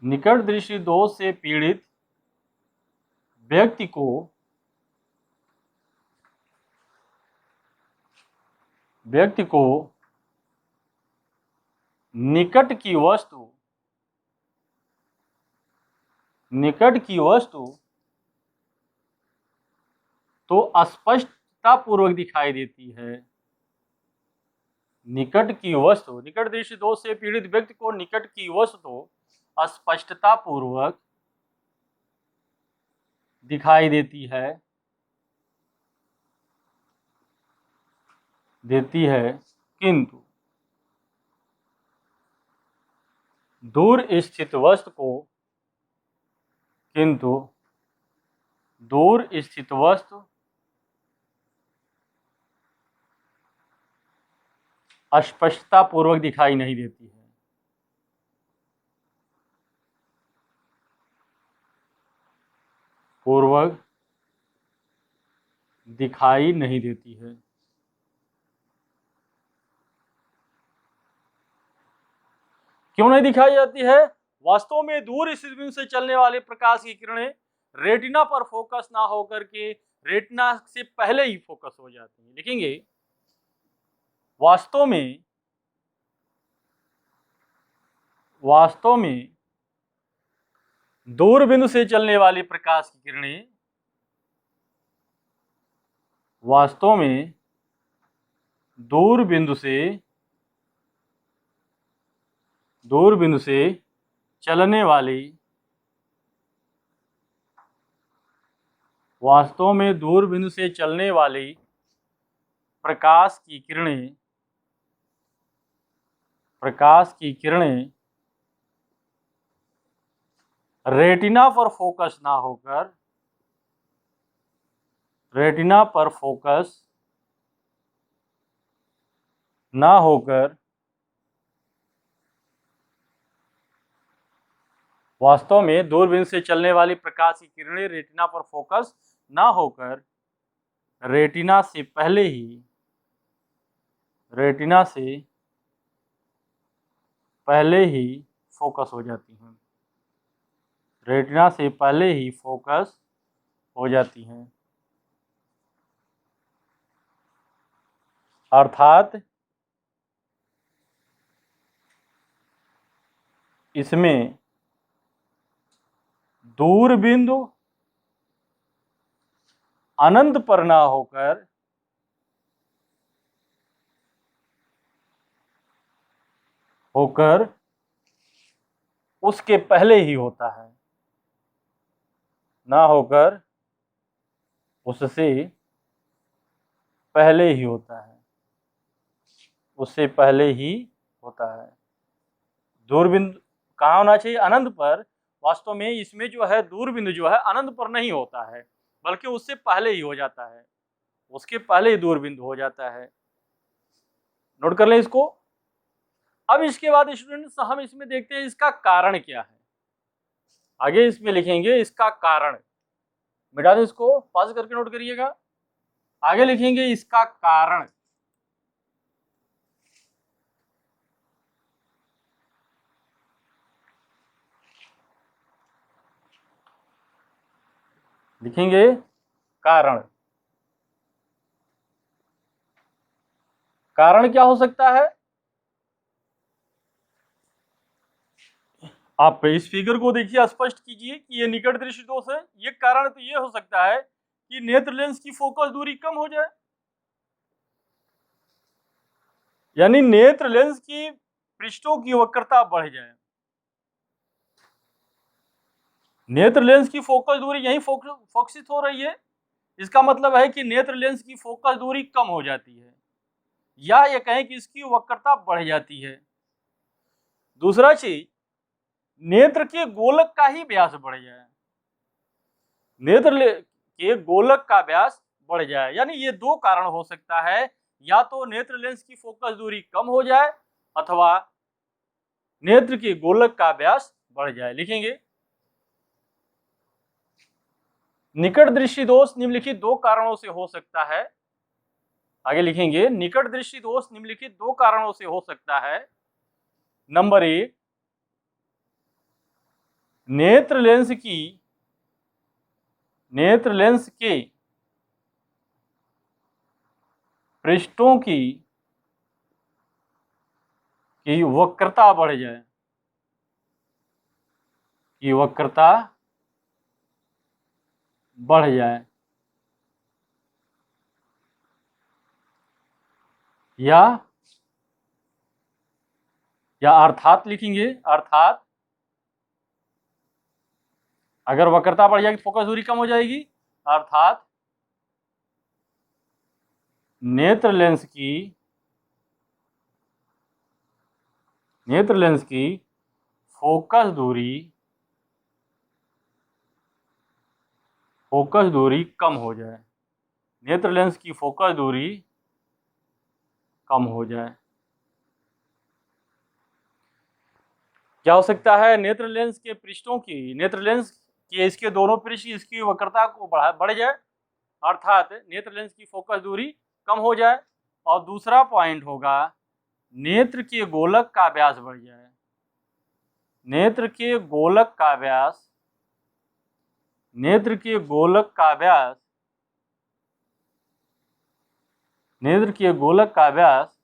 निकट दृष्टि दोष से पीड़ित व्यक्ति को निकट की वस्तु तो अस्पष्टता पूर्वक दिखाई देती है। निकट की वस्तु, निकट दृष्टि दोष से पीड़ित व्यक्ति को निकट की वस्तु तो स्पष्टता पूर्वक दिखाई देती है, किंतु दूर स्थित वस्तु अस्पष्टता पूर्वक दिखाई नहीं देती है। पूर्वक दिखाई नहीं देती है। क्यों नहीं दिखाई जाती है, वास्तव में दूर स्थित बिंदु से चलने वाले प्रकाश की किरणें रेटिना पर फोकस ना होकर के रेटिना से पहले ही फोकस हो जाती हैं। लिखेंगे वास्तव में दूर बिंदु से चलने वाली प्रकाश की किरणें, वास्तव में दूर बिंदु से चलने वाली, वास्तव में दूर बिंदु से चलने वाली प्रकाश की किरणें रेटिना पर फोकस ना होकर, रेटिना पर फोकस ना होकर, वास्तव में दूरबीन से चलने वाली प्रकाश की किरणें रेटिना पर फोकस ना होकर रेटिना से पहले ही फोकस हो जाती हैं। रेटिना से पहले ही फोकस हो जाती हैं। अर्थात इसमें दूर बिंदु अनंत पर ना होकर होकर उसके पहले ही होता है, ना होकर उससे पहले ही होता है, उससे पहले ही होता है। दूरबिंदु कहाँ होना चाहिए? अनंत पर। वास्तव में इसमें जो है दूरबिंदु जो है अनंत पर नहीं होता है, बल्कि उससे पहले ही हो जाता है, उसके पहले ही दूरबिंदु हो जाता है। नोट कर लें इसको। अब इसके बाद स्टूडेंट्स हम इसमें देखते हैं इसका कारण क्या है। आगे इसमें लिखेंगे इसका कारण, मिटा दें इसको, पॉज करके नोट करिएगा। आगे लिखेंगे इसका कारण। लिखेंगे कारण। कारण क्या हो सकता है? आप इस फिगर को देखिए, स्पष्ट कीजिए कि ये निकट दृष्टि दोष है। ये कारण तो ये हो सकता है कि नेत्र लेंस की फोकस दूरी कम हो जाए, यानी नेत्र लेंस की पृष्ठों की वक्रता बढ़ जाए। नेत्र लेंस की फोकस दूरी यहीं फोकसित हो रही है, इसका मतलब है कि नेत्र लेंस की फोकस दूरी कम हो जाती है, या ये कहें कि इसकी वक्रता बढ़ जाती है। दूसरा चीज, नेत्र के गोलक का ही व्यास बढ़ जाए, नेत्र के गोलक का व्यास बढ़ जाए, यानी ये दो कारण हो सकता है, या तो नेत्र लेंस की फोकस दूरी कम हो जाए अथवा नेत्र के गोलक का व्यास बढ़ जाए। लिखेंगे निकट दृष्टि दोष निम्नलिखित दो कारणों से हो सकता है। आगे लिखेंगे निकट दृष्टि दोष निम्नलिखित दो कारणों से हो सकता है। नंबर 1, नेत्र लेंस के पृष्ठों की वक्रता बढ़ जाए, की वक्रता बढ़ जाए, या अर्थात लिखेंगे, अर्थात अगर वक्रता बढ़ जाएगी तो फोकस दूरी कम हो जाएगी, अर्थात नेत्र लेंस की फोकस दूरी कम हो जाए, नेत्र लेंस की फोकस दूरी कम हो जाए। क्या हो सकता है? नेत्र लेंस के पृष्ठों की, नेत्र लेंस के इसके दोनों पृष्ठ इसकी वक्रता को बढ़ जाए, अर्थात नेत्र लेंस की फोकस दूरी कम हो जाए। और दूसरा पॉइंट होगा नेत्र के गोलक का व्यास बढ़ जाए, नेत्र के गोलक का व्यास, नेत्र के गोलक का व्यास, नेत्र के गोलक का व्यास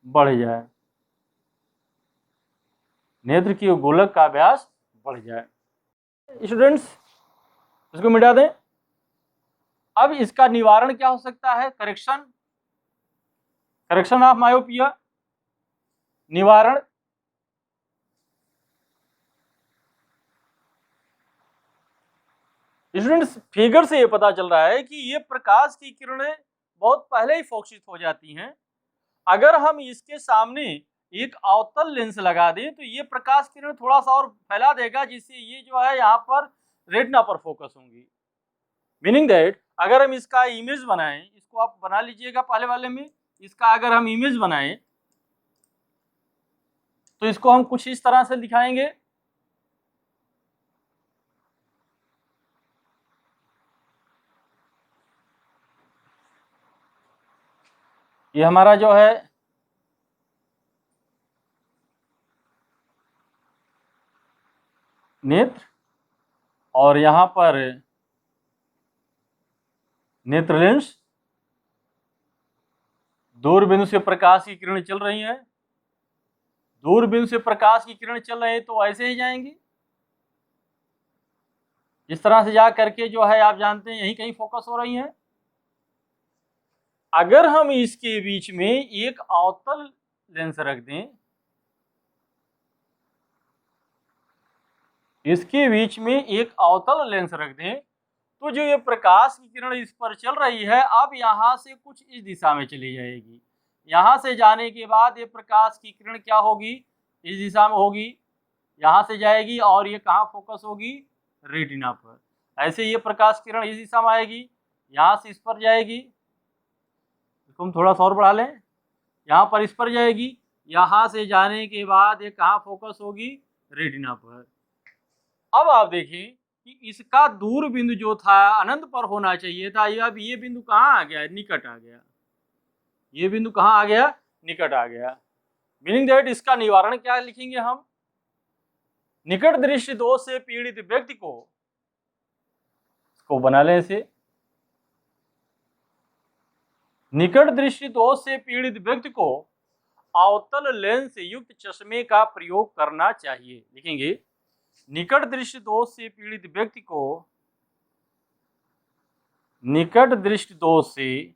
बढ़ जाए, नेत्र के गोलक का व्यास बढ़ जाए। स्टूडेंट्स इसको मिटा दें। अब इसका निवारण क्या हो सकता है? करेक्शन ऑफ मायोपिया, निवारण। स्टूडेंट्स फिगर से ये पता चल रहा है कि ये प्रकाश की किरणें बहुत पहले ही फोकसित हो जाती हैं। अगर हम इसके सामने एक अवतल लेंस लगा दें तो ये प्रकाश किरण थोड़ा सा और फैला देगा, जिससे ये जो है यहाँ पर रेटिना पर फोकस होंगी। मीनिंग दैट अगर हम इसका इमेज बनाएं, इसको आप बना लीजिएगा पहले वाले में, इसका अगर हम इमेज बनाएं तो इसको हम कुछ इस तरह से दिखाएंगे। ये हमारा जो है नेत्र, और यहाँ पर नेत्र लेंस, दूरबिंदु से प्रकाश की किरण चल रही है, दूरबिंदु से प्रकाश की किरण चल रही है तो ऐसे ही जाएंगी, इस तरह से जा करके जो है आप जानते हैं यहीं कहीं फोकस हो रही है। अगर हम इसके बीच में एक अवतल लेंस रख दें, इसके बीच में एक अवतल लेंस रख दें, तो जो ये प्रकाश की किरण इस पर चल रही है, अब यहाँ से कुछ इस दिशा में चली जाएगी। यहाँ से जाने के बाद ये प्रकाश की किरण क्या होगी, इस दिशा में होगी, यहाँ से जाएगी और ये कहाँ फोकस होगी, रेटिना पर। ऐसे ये प्रकाश किरण इस दिशा में आएगी, यहाँ से इस पर जाएगी, इसको हम थोड़ा सा और बढ़ा लें, यहाँ पर इस पर जाएगी, यहाँ से जाने के बाद ये कहाँ फोकस होगी, रेटिना पर। अब आप देखिए कि इसका दूर बिंदु जो था अनंत पर होना चाहिए था, अब ये बिंदु कहाँ आ गया, निकट आ गया। ये बिंदु कहाँ आ गया, निकट आ गया। मीनिंग दैट इसका निवारण क्या लिखेंगे हम, निकट दृष्टि दोष से पीड़ित व्यक्ति को, इसको बना लें इसे, निकट दृष्टि दोष से पीड़ित व्यक्ति को अवतल लेंस युक्त चश्मे का प्रयोग करना चाहिए। लिखेंगे निकट दृष्टि दोष से पीड़ित व्यक्ति को, निकट दृष्टि दोष से,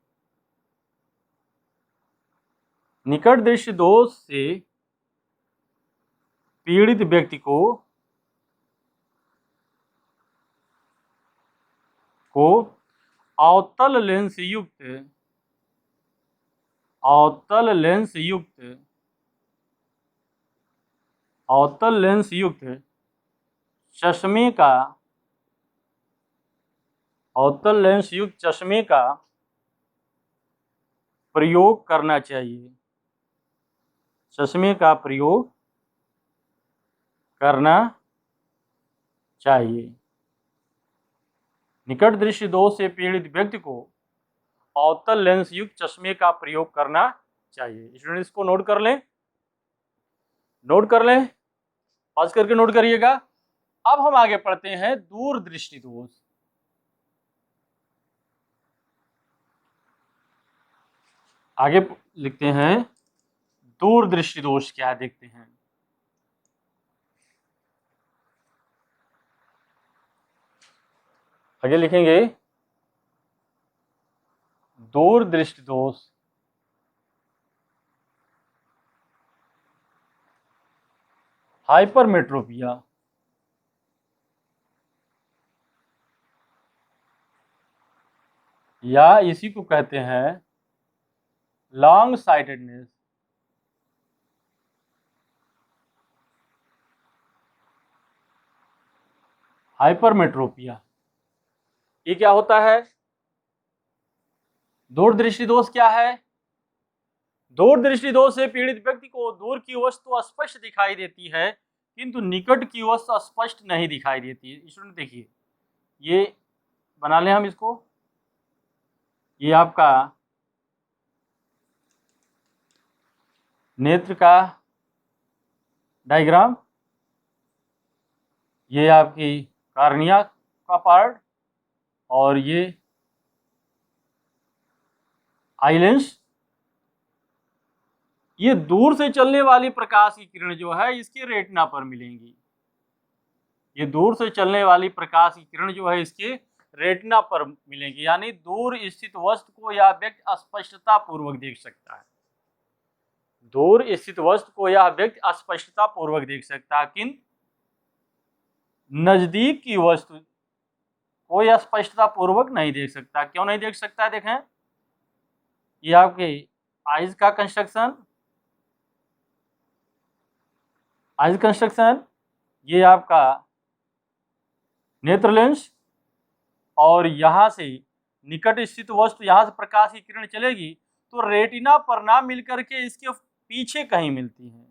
निकट दृष्टि दोष से पीड़ित व्यक्ति को अवतल लेंस युक्त, अवतल लेंस युक्त, अवतल लेंस युक्त चश्मे का, अवतल लेंस युक्त चश्मे का प्रयोग करना चाहिए, चश्मे का प्रयोग करना चाहिए। निकट दृष्टि दोष से पीड़ित व्यक्ति को अवतल लेंस युक्त चश्मे का प्रयोग करना चाहिए। स्टूडेंट इसको नोट कर लें, नोट कर लें, पास करके नोट करिएगा। अब हम आगे पढ़ते हैं दूर दृष्टि दोष। आगे लिखते हैं दूर दृष्टि दोष क्या है, देखते हैं। आगे लिखेंगे दूर दृष्टि दोष हाइपरमेट्रोपिया, या इसी को कहते हैं लॉन्ग साइटेडनेस। हाइपरमेट्रोपिया ये क्या होता है, दूर दृष्टि दोष क्या है, दूर दृष्टि दोष से पीड़ित व्यक्ति को दूर की वस्तु स्पष्ट दिखाई देती है किंतु निकट की वस्तु स्पष्ट नहीं दिखाई देती। स्टूडेंट देखिए, ये बना लें हम इसको, ये आपका नेत्र का डायग्राम, ये आपकी कार्निया का पार्ट, और ये आई लेंस। ये दूर से चलने वाली प्रकाश की किरण जो है इसके रेटिना पर मिलेंगी, ये दूर से चलने वाली प्रकाश की किरण जो है इसके रेटिना पर मिलेंगी, यानी दूर स्थित वस्तु को यह व्यक्ति स्पष्टता पूर्वक देख सकता है, दूर स्थित वस्तु को यह व्यक्ति स्पष्टता पूर्वक देख सकता है, किंतु नजदीक की वस्तु को यह स्पष्टता पूर्वक नहीं देख सकता। क्यों नहीं देख सकता है, देखें, ये आपके आइज का कंस्ट्रक्शन, आइज कंस्ट्रक्शन, ये आपका नेत्र लेंस, और यहाँ से निकट स्थित वस्तु, यहाँ से प्रकाश की किरण चलेगी तो रेटिना पर ना मिलकर के इसके पीछे कहीं मिलती है,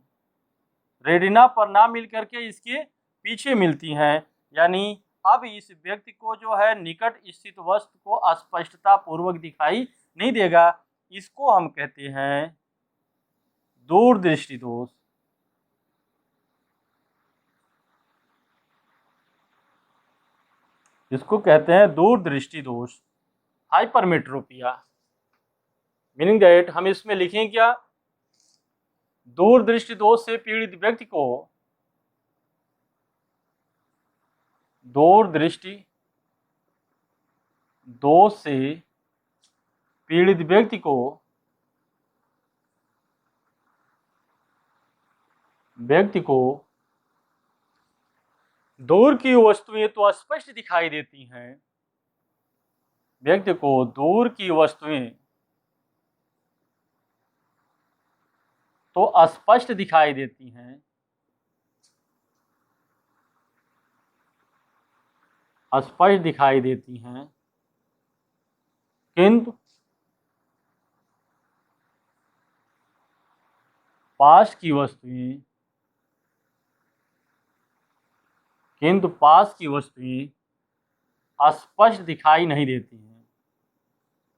रेटिना पर ना मिलकर के इसके पीछे मिलती हैं, यानी अब इस व्यक्ति को जो है निकट स्थित वस्तु को स्पष्टता पूर्वक दिखाई नहीं देगा। इसको हम कहते हैं दूर दृष्टि दोष। इसको कहते हैं दूर दृष्टि दोष, हाइपरमेट्रोपिया। मीनिंग दैट हम इसमें लिखें क्या, दूर दृष्टि दोष से पीड़ित व्यक्ति को, दूर दृष्टि दोष से पीड़ित व्यक्ति को व्यक्ति को दूर की वस्तुएं तो स्पष्ट दिखाई देती हैं, व्यक्ति को दूर की वस्तुएं तो स्पष्ट दिखाई देती हैं, स्पष्ट दिखाई देती हैं, किंतु पास की वस्तुएं स्पष्ट दिखाई नहीं देती हैं,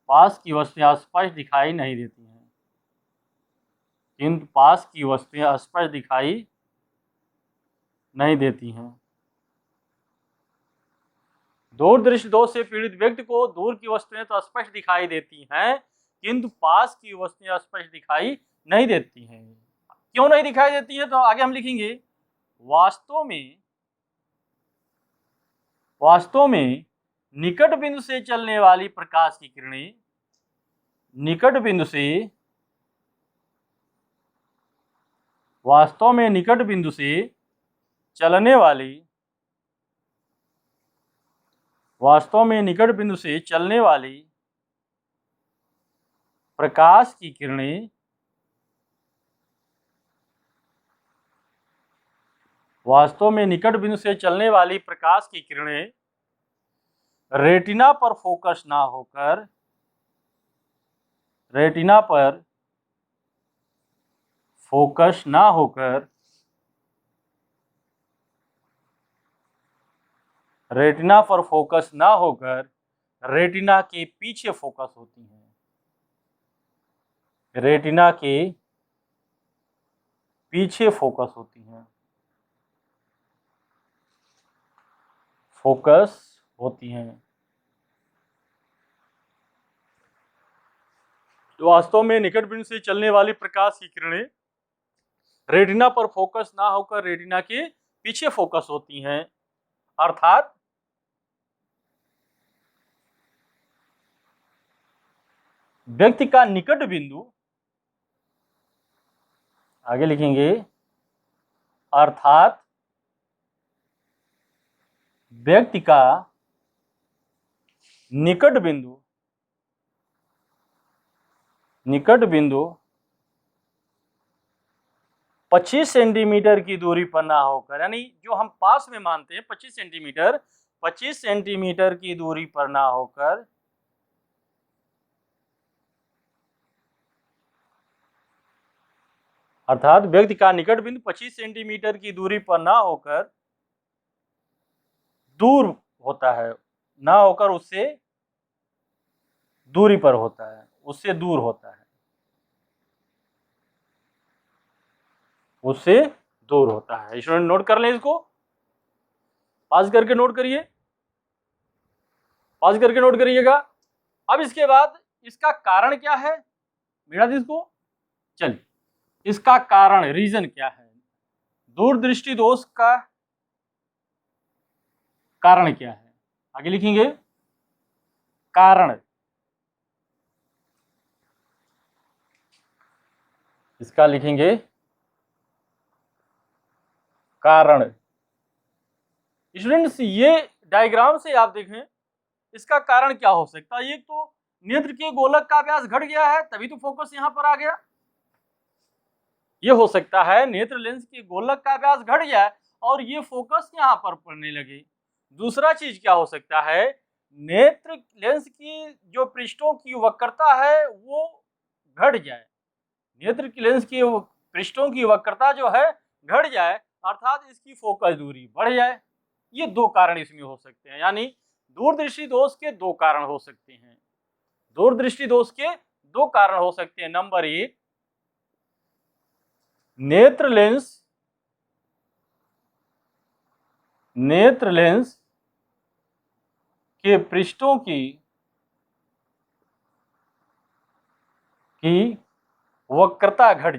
पास की वस्तुएं स्पष्ट दिखाई नहीं देती हैं, किंतु पास की वस्तुएं स्पष्ट दिखाई नहीं देती हैं। दूरदृष्टि दोष से पीड़ित व्यक्ति को दूर की वस्तुएं तो स्पष्ट दिखाई देती हैं, किंतु पास की वस्तुएं स्पष्ट दिखाई नहीं देती हैं। क्यों नहीं दिखाई देती है? तो आगे हम लिखेंगे, वास्तव में निकट बिंदु से चलने वाली प्रकाश की किरणें, वास्तव में निकट बिंदु से चलने वाली प्रकाश की किरणें वास्तव में निकट बिंदु से चलने वाली प्रकाश की किरणें रेटिना पर फोकस ना होकर रेटिना पर फोकस ना होकर रेटिना के पीछे फोकस होती हैं, रेटिना के पीछे फोकस होती हैं, तो वास्तव में निकट बिंदु से चलने वाली प्रकाश की किरणें रेटिना पर फोकस ना होकर रेटिना के पीछे फोकस होती हैं, अर्थात व्यक्ति का निकट बिंदु, आगे लिखेंगे, अर्थात व्यक्ति का निकट बिंदु 25 सेंटीमीटर की दूरी पर ना होकर, यानी जो हम पास में मानते हैं 25 सेंटीमीटर की दूरी पर ना होकर अर्थात व्यक्ति का निकट बिंदु 25 सेंटीमीटर की दूरी पर ना होकर दूर होता है, ना होकर उससे दूरी पर होता है, उससे दूर होता है, उससे दूर होता है। स्टूडेंट नोट कर लें, इसको पास करके नोट करिएगा। अब इसके बाद इसका कारण क्या है, मेरा इसको चलिए, इसका कारण, रीजन क्या है, दूरदृष्टि दोष का कारण क्या है, आगे लिखेंगे कारण, इसका लिखेंगे कारण। स्टूडेंट्स ये डायग्राम से आप देखें, इसका कारण क्या हो सकता है, एक तो नेत्र के गोलक का व्यास घट गया है, तभी तो फोकस यहां पर आ गया, ये हो सकता है नेत्र लेंस के गोलक का व्यास घट गया और ये फोकस यहां पर पड़ने लगे। दूसरा चीज क्या हो सकता है, नेत्र लेंस की जो पृष्ठों की वक्रता है वो घट जाए, नेत्र की लेंस की पृष्ठों की वक्रता जो है घट जाए, अर्थात इसकी फोकस दूरी बढ़ जाए। ये दो कारण इसमें हो सकते हैं, यानी दूरदृष्टि दोष के दो कारण हो सकते हैं, दूरदृष्टि दोष के दो कारण हो सकते हैं। नंबर एक, नेत्र लेंस के पृष्ठों की वक्रता घट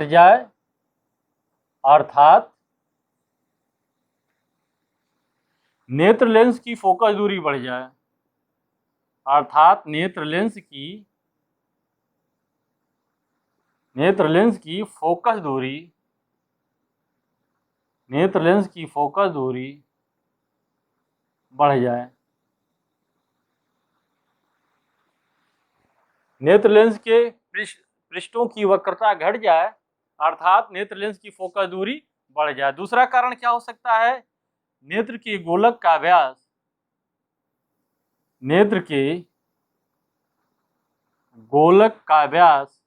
जाए, अर्थात नेत्र लेंस की फोकस दूरी बढ़ जाए, अर्थात नेत्र लेंस की फोकस दूरी, नेत्र लेंस की फोकस दूरी बढ़ जाए। नेत्र लेंस के पृष्ठों की वक्रता घट जाए, अर्थात नेत्र लेंस की फोकस दूरी बढ़ जाए। दूसरा कारण क्या हो सकता है? नेत्र के गोलक का व्यास, नेत्र के गोलक का व्यास,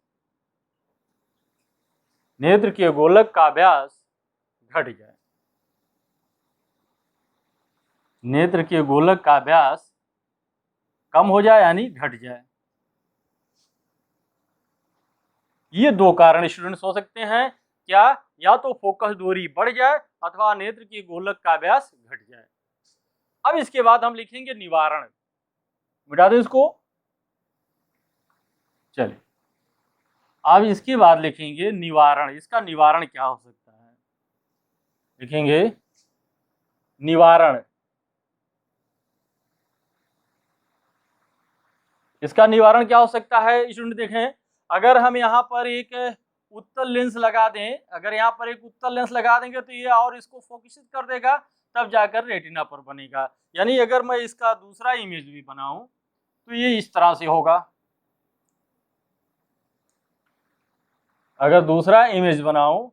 नेत्र के गोलक का व्यास घट जाए। नेत्र के गोलक का व्यास कम हो जाए यानी घट जाए। ये दो कारण स्टूडेंट्स हो सकते हैं क्या? या तो फोकस दूरी बढ़ जाए अथवा नेत्र की गोलक का व्यास घट जाए। अब इसके बाद हम लिखेंगे निवारण। मिटा दें इसको। चलिए अब इसके बाद लिखेंगे निवारण। इसका निवारण क्या हो सकता है? लिखेंगे निवारण। इसका निवारण क्या हो सकता है स्टूडेंट? देखें, अगर हम यहाँ पर एक उत्तल लेंस लगा दें, अगर यहाँ पर एक उत्तल लेंस लगा देंगे तो ये और इसको फोकसित कर देगा, तब जाकर रेटिना पर बनेगा। यानी अगर मैं इसका दूसरा इमेज भी बनाऊं तो ये इस तरह से होगा। अगर दूसरा इमेज बनाऊं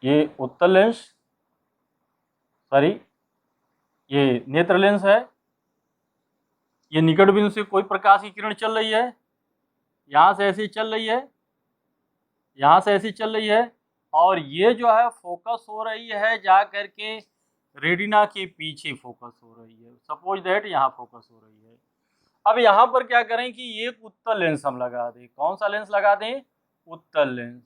ये उत्तल लेंस, सॉरी ये नेत्र लेंस है, ये निकट बिंदु से कोई प्रकाश की किरण चल रही है, यहाँ से ऐसी चल रही है, यहाँ से ऐसी चल रही है, और ये जो है फोकस हो रही है जा करके रेटिना के पीछे फोकस हो रही है। सपोज दैट यहाँ फोकस हो रही है। अब यहाँ पर क्या करें कि एक उत्तल लेंस हम लगा दें। कौन सा लेंस लगा दें? उत्तल लेंस।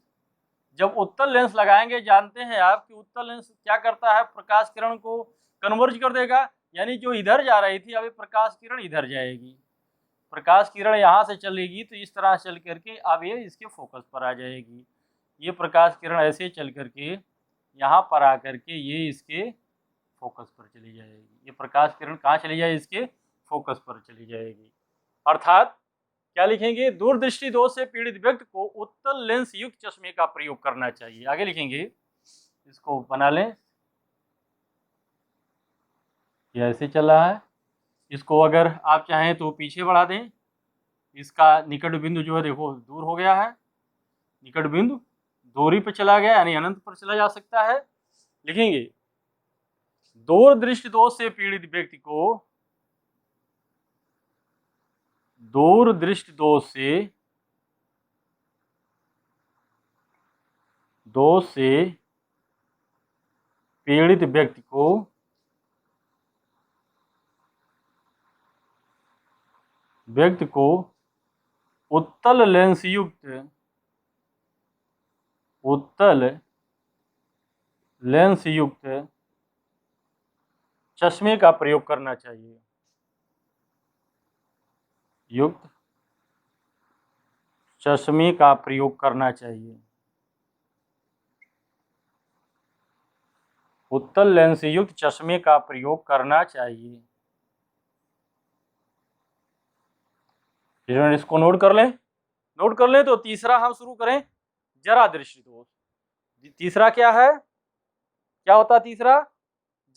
जब उत्तल लेंस लगाएंगे, जानते हैं आप कि उत्तल लेंस क्या करता है? प्रकाश किरण को कन्वर्ज कर देगा, यानी जो इधर जा रही थी अभी प्रकाश किरण इधर जाएगी। प्रकाश किरण यहाँ से चलेगी तो इस तरह चल करके अब ये इसके फोकस पर आ जाएगी। ये प्रकाश किरण ऐसे चल करके यहाँ पर आ करके ये इसके फोकस पर चली जाएगी। ये प्रकाश किरण कहाँ चली जाएगी? इसके फोकस पर चली जाएगी। अर्थात क्या लिखेंगे? दूरदृष्टि दोष से पीड़ित व्यक्ति को उत्तल लेंस युक्त चश्मे का प्रयोग करना चाहिए। आगे लिखेंगे, इसको बना लें। ये ऐसे चल रहा है, इसको अगर आप चाहें तो पीछे बढ़ा दें। इसका निकट बिंदु जो है देखो दूर हो गया है, निकट बिंदु दूरी पर चला गया, यानी अनंत पर चला जा सकता है। लिखेंगे दूरदृष्टि दोष से पीड़ित व्यक्ति को, दूरदृष्टि दोष से पीड़ित व्यक्ति को उत्तल लेंस युक्त चश्मे का प्रयोग करना चाहिए। युक्त चश्मे का प्रयोग करना चाहिए। उत्तल लेंस युक्त चश्मे का प्रयोग करना चाहिए। इसको नोट कर लें। नोट कर लें तो तीसरा हम शुरू करें, जरा दृष्टि दोष। तीसरा क्या है? क्या होता है तीसरा?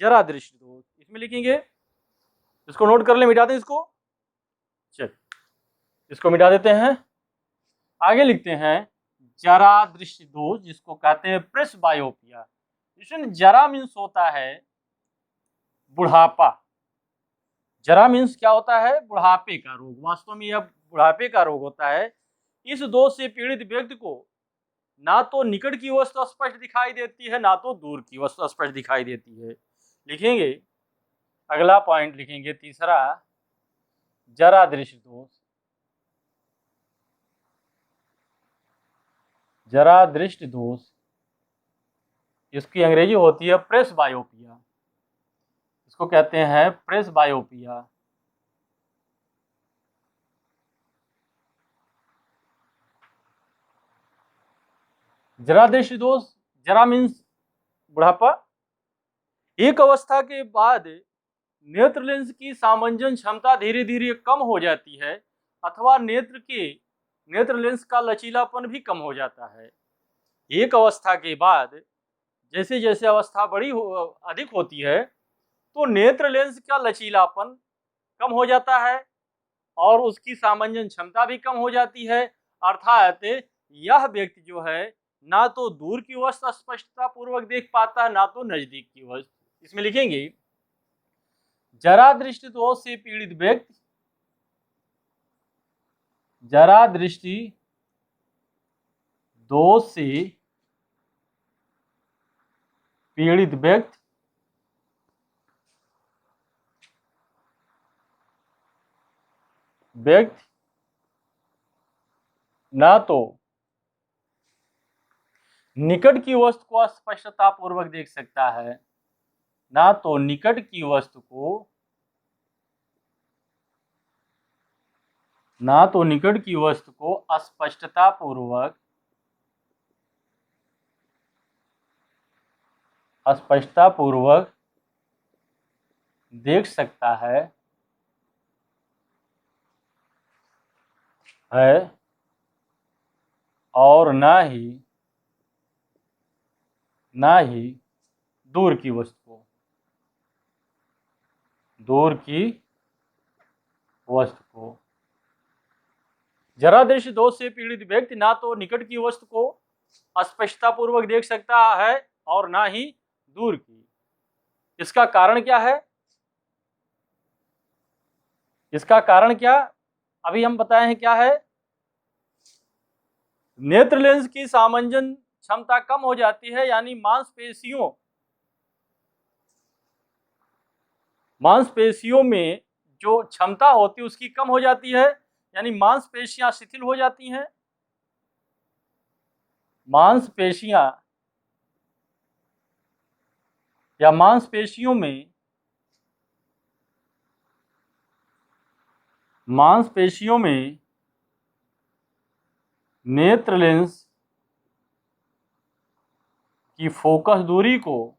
जरा दृष्टि दोष। इसमें लिखेंगे, इसको नोट कर लें, मिटा दें इसको। चल इसको मिटा देते हैं। आगे लिखते हैं जरा दृष्टि दोष, जिसको कहते हैं प्रेसबायोपिया। इसमें जरा मीन्स होता है बुढ़ापा। जरा मीन्स क्या होता है? बुढ़ापे का रोग। वास्तव में यह बुढ़ापे का रोग होता है। इस दोष से पीड़ित व्यक्ति को ना तो निकट की वस्तु स्पष्ट दिखाई देती है, ना तो दूर की वस्तु स्पष्ट दिखाई देती है। लिखेंगे अगला पॉइंट, लिखेंगे तीसरा, जरा दृष्टि दोष। जरा दृष्टि दोष, इसकी अंग्रेजी होती है प्रेसबायोपिया। इसको कहते हैं प्रेसबायोपिया। जरा दृष्टि दोष, जरा मीन्स बुढ़ापा। एक अवस्था के बाद नेत्र लेंस की सामंजन क्षमता धीरे धीरे कम हो जाती है अथवा नेत्र लेंस का लचीलापन भी कम हो जाता है। एक अवस्था के बाद जैसे जैसे अवस्था अधिक होती है तो नेत्र लेंस का लचीलापन कम हो जाता है और उसकी सामंजन क्षमता भी कम हो जाती है। अर्थात यह व्यक्ति जो है ना तो दूर की वस्तु स्पष्टता पूर्वक देख पाता है ना तो नजदीक की वस्तु। इसमें लिखेंगे जरा दृष्टि दोष से पीड़ित व्यक्ति, जरा दृष्टि दोष से पीड़ित व्यक्ति ना तो निकट की वस्तु को स्पष्टता पूर्वक देख सकता है, ना तो निकट की वस्तु को स्पष्टता पूर्वक देख सकता है और ना ही दूर की वस्तु को। जरा दृष्टि दोष से पीड़ित व्यक्ति ना तो निकट की वस्तु को स्पष्टता पूर्वक देख सकता है और ना ही दूर की। इसका कारण क्या है? इसका कारण क्या अभी हम बताए हैं क्या है? नेत्र लेंस की सामंजन क्षमता कम हो जाती है, यानी मांसपेशियों में जो क्षमता होती है उसकी कम हो जाती है, यानी मांसपेशियां शिथिल हो जाती हैं। मांसपेशियों में नेत्र लेंस की फोकस दूरी को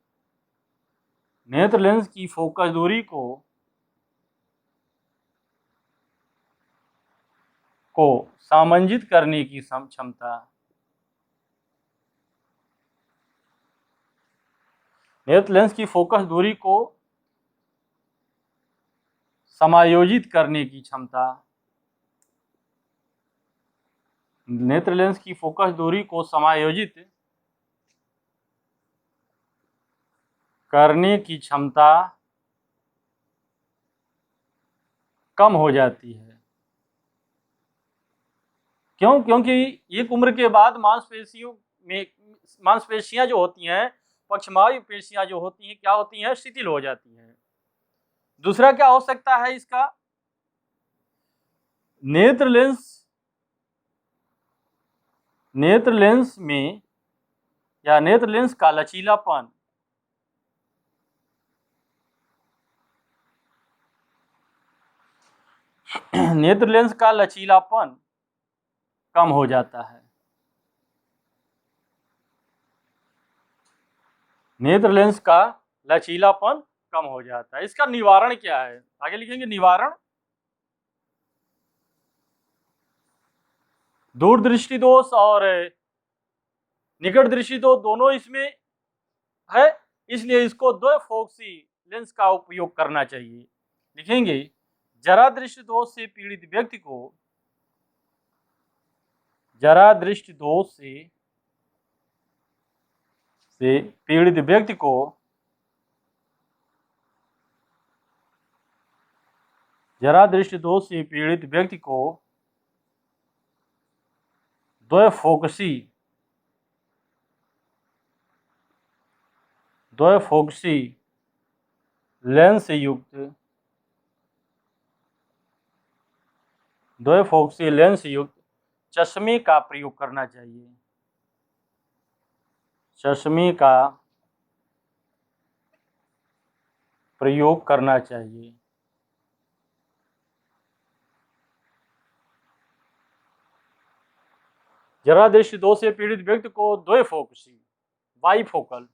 सामंजित करने की क्षमता, नेत्र लेंस की फोकस दूरी को समायोजित करने की क्षमता, नेत्र लेंस की फोकस दूरी को समायोजित करने की क्षमता कम हो जाती है। क्यों? क्योंकि एक उम्र के बाद मांसपेशियां जो होती हैं, पक्षमायु पेशियां जो होती हैं, क्या होती हैं? शिथिल हो जाती हैं। दूसरा क्या हो सकता है इसका? नेत्र लेंस में या नेत्र लेंस का लचीलापन नेत्र लेंस का लचीलापन कम हो जाता है। नेत्र लेंस का लचीलापन कम हो जाता है। इसका निवारण क्या है? आगे लिखेंगे निवारण। दूरदृष्टि दोष और निकट दृष्टि दोष दोनों इसमें है, इसलिए इसको द्विफोकसी लेंस का उपयोग करना चाहिए। लिखेंगे जरा दृष्टि दोष से पीड़ित व्यक्ति को द्विफोकसी लेंस युक्त चश्मे का प्रयोग करना चाहिए। चश्मे का प्रयोग करना चाहिए। जरा दृष्टि दोष से पीड़ित व्यक्ति को द्वैफोकसी, बाईफोकल,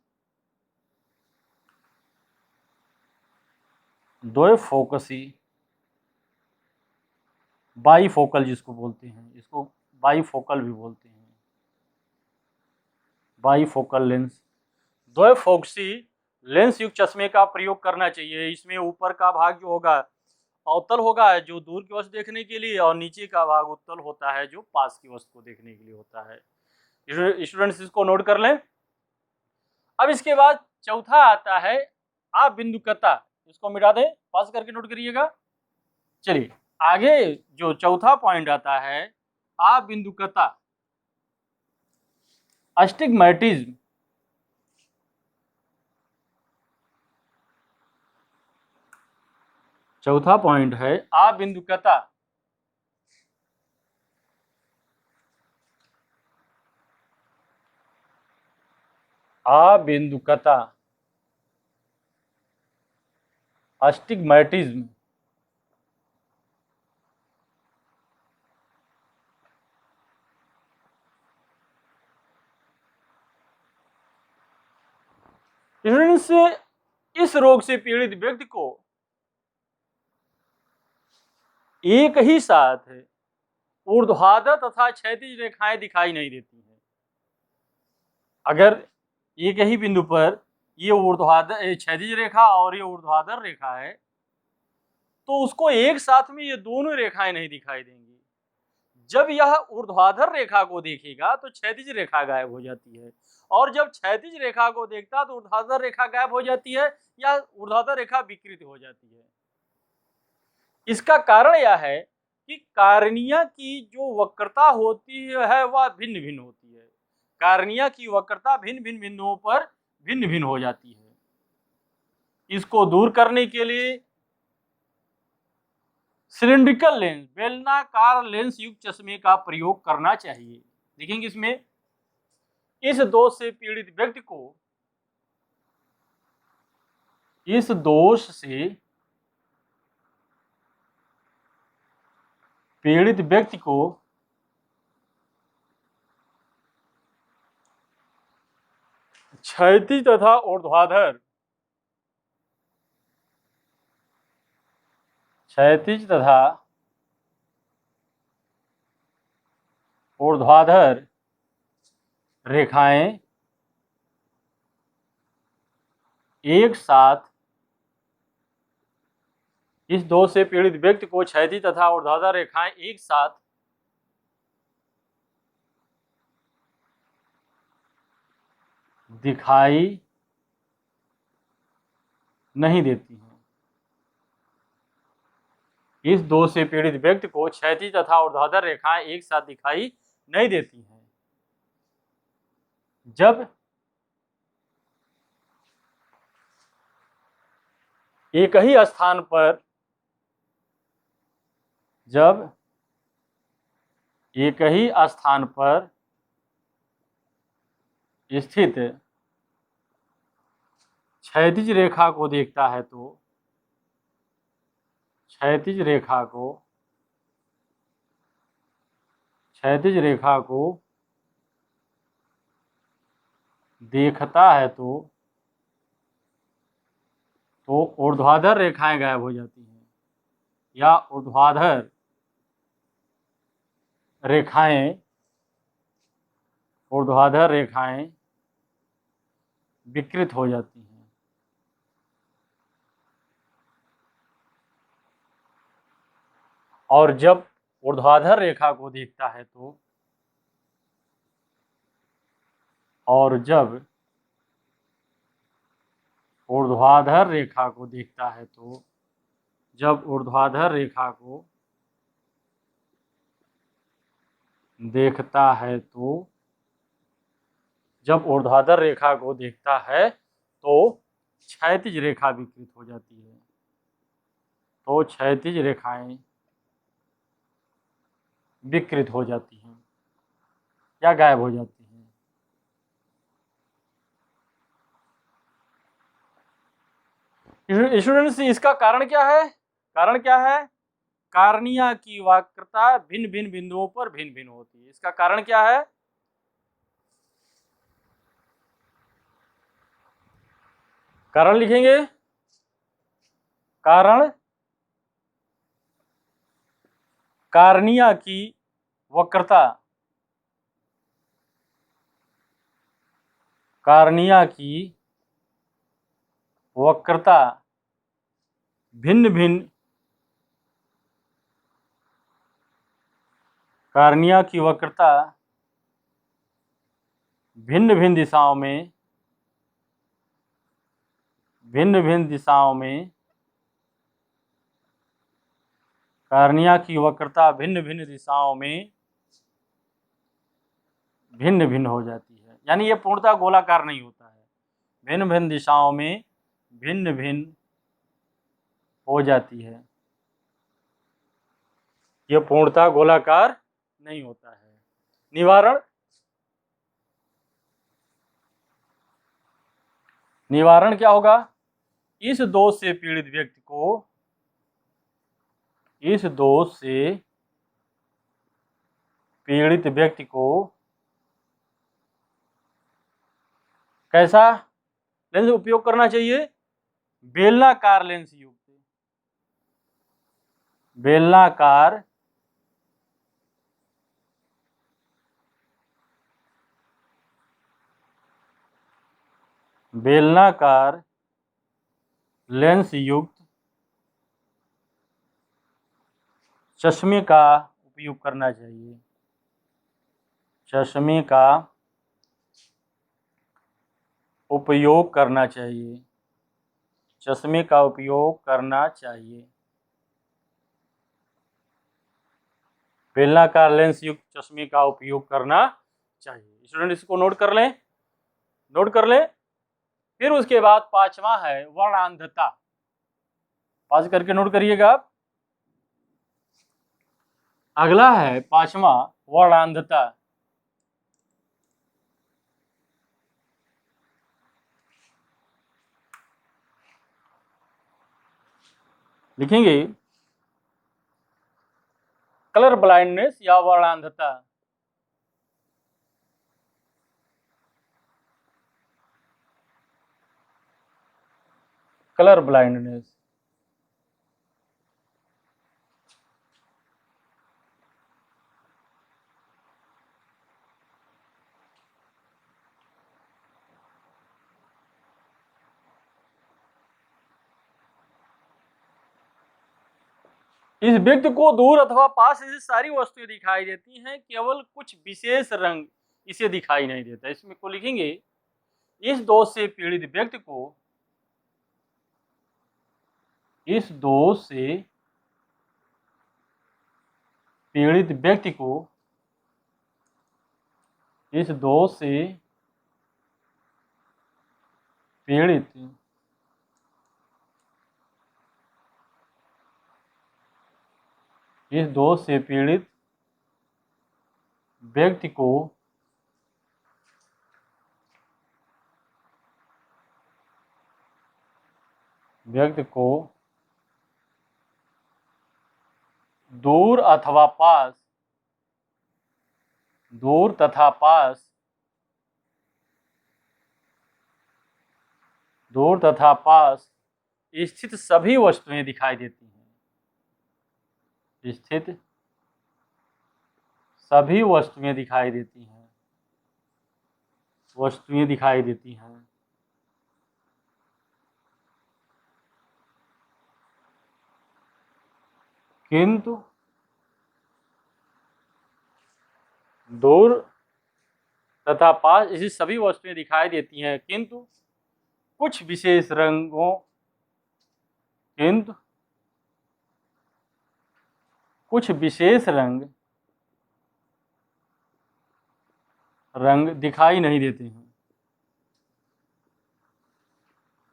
द्वैफोकसी, बाईफोकल जिसको बोलते हैं, इसको बाईफोकल भी बोलते हैं, बाईफोकल लेंस। द्वैफोकसी लेंस युक्त चश्मे का प्रयोग करना चाहिए। इसमें ऊपर का भाग जो होगा अवतल होगा, जो दूर की वस्तु देखने के लिए, और नीचे का भाग उत्तल होता है, जो पास की वस्तु को देखने के लिए होता है। स्टूडेंट्स इसको नोट कर लें। अब इसके बाद चौथा आता है अबिंदुकता, इसको मिटा दें, पास करके नोट करिएगा। चलिए आगे जो चौथा पॉइंट आता है अबिंदुकता, अस्टिग्मैटिज्म। चौथा पॉइंट है अबिंदुकता। अबिंदुकता, अस्टिग्मैटिज्म। इस रोग से पीड़ित व्यक्ति को एक ही साथ ऊर्ध्वाधर तथा क्षैतिज रेखाएं दिखाई नहीं देती हैं। अगर एक ही बिंदु पर ये ऊर्ध्वाधर क्षैतिज रेखा और ये ऊर्ध्वाधर रेखा है, तो उसको एक साथ में ये दोनों रेखाएं नहीं दिखाई देंगी। जब यह ऊर्ध्वाधर रेखा को देखेगा तो क्षैतिज रेखा गायब हो जाती है, और जब क्षैतिज रेखा को देखता तो ऊर्ध्वाधर रेखा गायब हो जाती है या ऊर्ध्वाधर रेखा विकृत हो जाती है। इसका कारण यह है कि कार्निया की जो वक्रता होती है वह भिन्न भिन्न होती है। कार्निया की वक्रता भिन्न भिन्न बिंदुओं पर भिन्न भिन्न हो जाती है। इसको दूर करने के लिए सिलिंड्रिकल लेंस, बेलनाकार लेंस युक्त चश्मे का प्रयोग करना चाहिए। देखेंगे इसमें इस दोष से पीड़ित व्यक्ति को, इस दोष से पीड़ित व्यक्ति को क्षैतिज तथा ऊर्ध्वाधर, क्षैतिज तथा ऊर्ध्वाधर रेखाएं एक साथ, इस दोष से पीड़ित व्यक्ति को क्षैतिज तथा ऊर्ध्वाधर रेखाएं एक साथ दिखाई नहीं देती हैं। इस दोष से पीड़ित व्यक्ति को क्षैतिज तथा ऊर्ध्वाधर रेखाएं एक साथ दिखाई नहीं देती हैं। जब एक ही स्थान पर, जब एक ही स्थान पर स्थित क्षैतिज रेखा को देखता है तो क्षैतिज रेखा को देखता है तो ऊर्ध्वाधर रेखाएं गायब हो जाती हैं, या ऊर्ध्वाधर रेखाएं विकृत हो जाती हैं। और जब ऊर्ध्वाधर रेखा को देखता है तो, और जब ऊर्ध्वाधर रेखा को देखता है तो, जब ऊर्ध्वाधर रेखा को देखता है तो, जब ऊर्ध्वाधर रेखा को देखता है तो क्षैतिज रेखा विकृत हो जाती है, तो क्षैतिज रेखाएं विकृत हो जाती हैं या गायब हो जाती हैं। स्टूडेंट्स इसका कारण क्या है? कारण क्या है? कार्निया की वक्रता भिन्न भिन्न बिंदुओं पर भिन्न भिन्न होती है। इसका कारण क्या है? कारण लिखेंगे, कारण कार्निया की वक्रता, कार्निया की वक्रता भिन्न भिन्न, कार्निया की वक्रता भिन्न भिन्न दिशाओं में, भिन्न भिन्न दिशाओं में, कार्निया की वक्रता भिन्न भिन्न दिशाओं में भिन्न भिन्न हो जाती है। यानी ये पूर्णतः गोलाकार नहीं होता है, भिन्न भिन्न दिशाओं में भिन्न भिन्न हो जाती है, ये पूर्णतः गोलाकार नहीं होता है। निवारण, निवारण क्या होगा, इस दोष से पीड़ित व्यक्ति को, इस दोष से पीड़ित व्यक्ति को कैसा लेंस उपयोग करना चाहिए, बेलनाकार लेंस युक्त, बेलनाकार बेलनाकार लेंस युक्त चश्मे का उपयोग करना चाहिए, चश्मे का उपयोग करना चाहिए, चश्मे का उपयोग करना चाहिए, बेलनाकार लेंस युक्त चश्मे का उपयोग करना चाहिए। स्टूडेंट इसको नोट कर लें, नोट कर लें। फिर उसके बाद पांचवा है वर्णांधता, पास करके नोट करिएगा आप। अगला है पांचवा वर्णांधता, लिखेंगे कलर ब्लाइंडनेस या वर्णांधता, कलर ब्लाइंडनेस। इस व्यक्ति को दूर अथवा पास ऐसी सारी वस्तुएं दिखाई देती हैं, केवल कुछ विशेष रंग इसे दिखाई नहीं देता। इसमें को लिखेंगे इस दोष से पीड़ित व्यक्ति को, इस दोष से पीड़ित व्यक्ति को, इस दोष से पीड़ित इस दोष से पीड़ित व्यक्ति को दूर अथवा पास, दूर तथा पास, दूर तथा पास स्थित सभी वस्तुएं दिखाई देती हैं, स्थित सभी वस्तुएं दिखाई देती हैं, वस्तुएं दिखाई देती हैं। किंतु दूर तथा पास ऐसी सभी वस्तुएं दिखाई देती हैं, किंतु कुछ विशेष रंगों, किंतु कुछ विशेष रंग दिखाई नहीं देते हैं,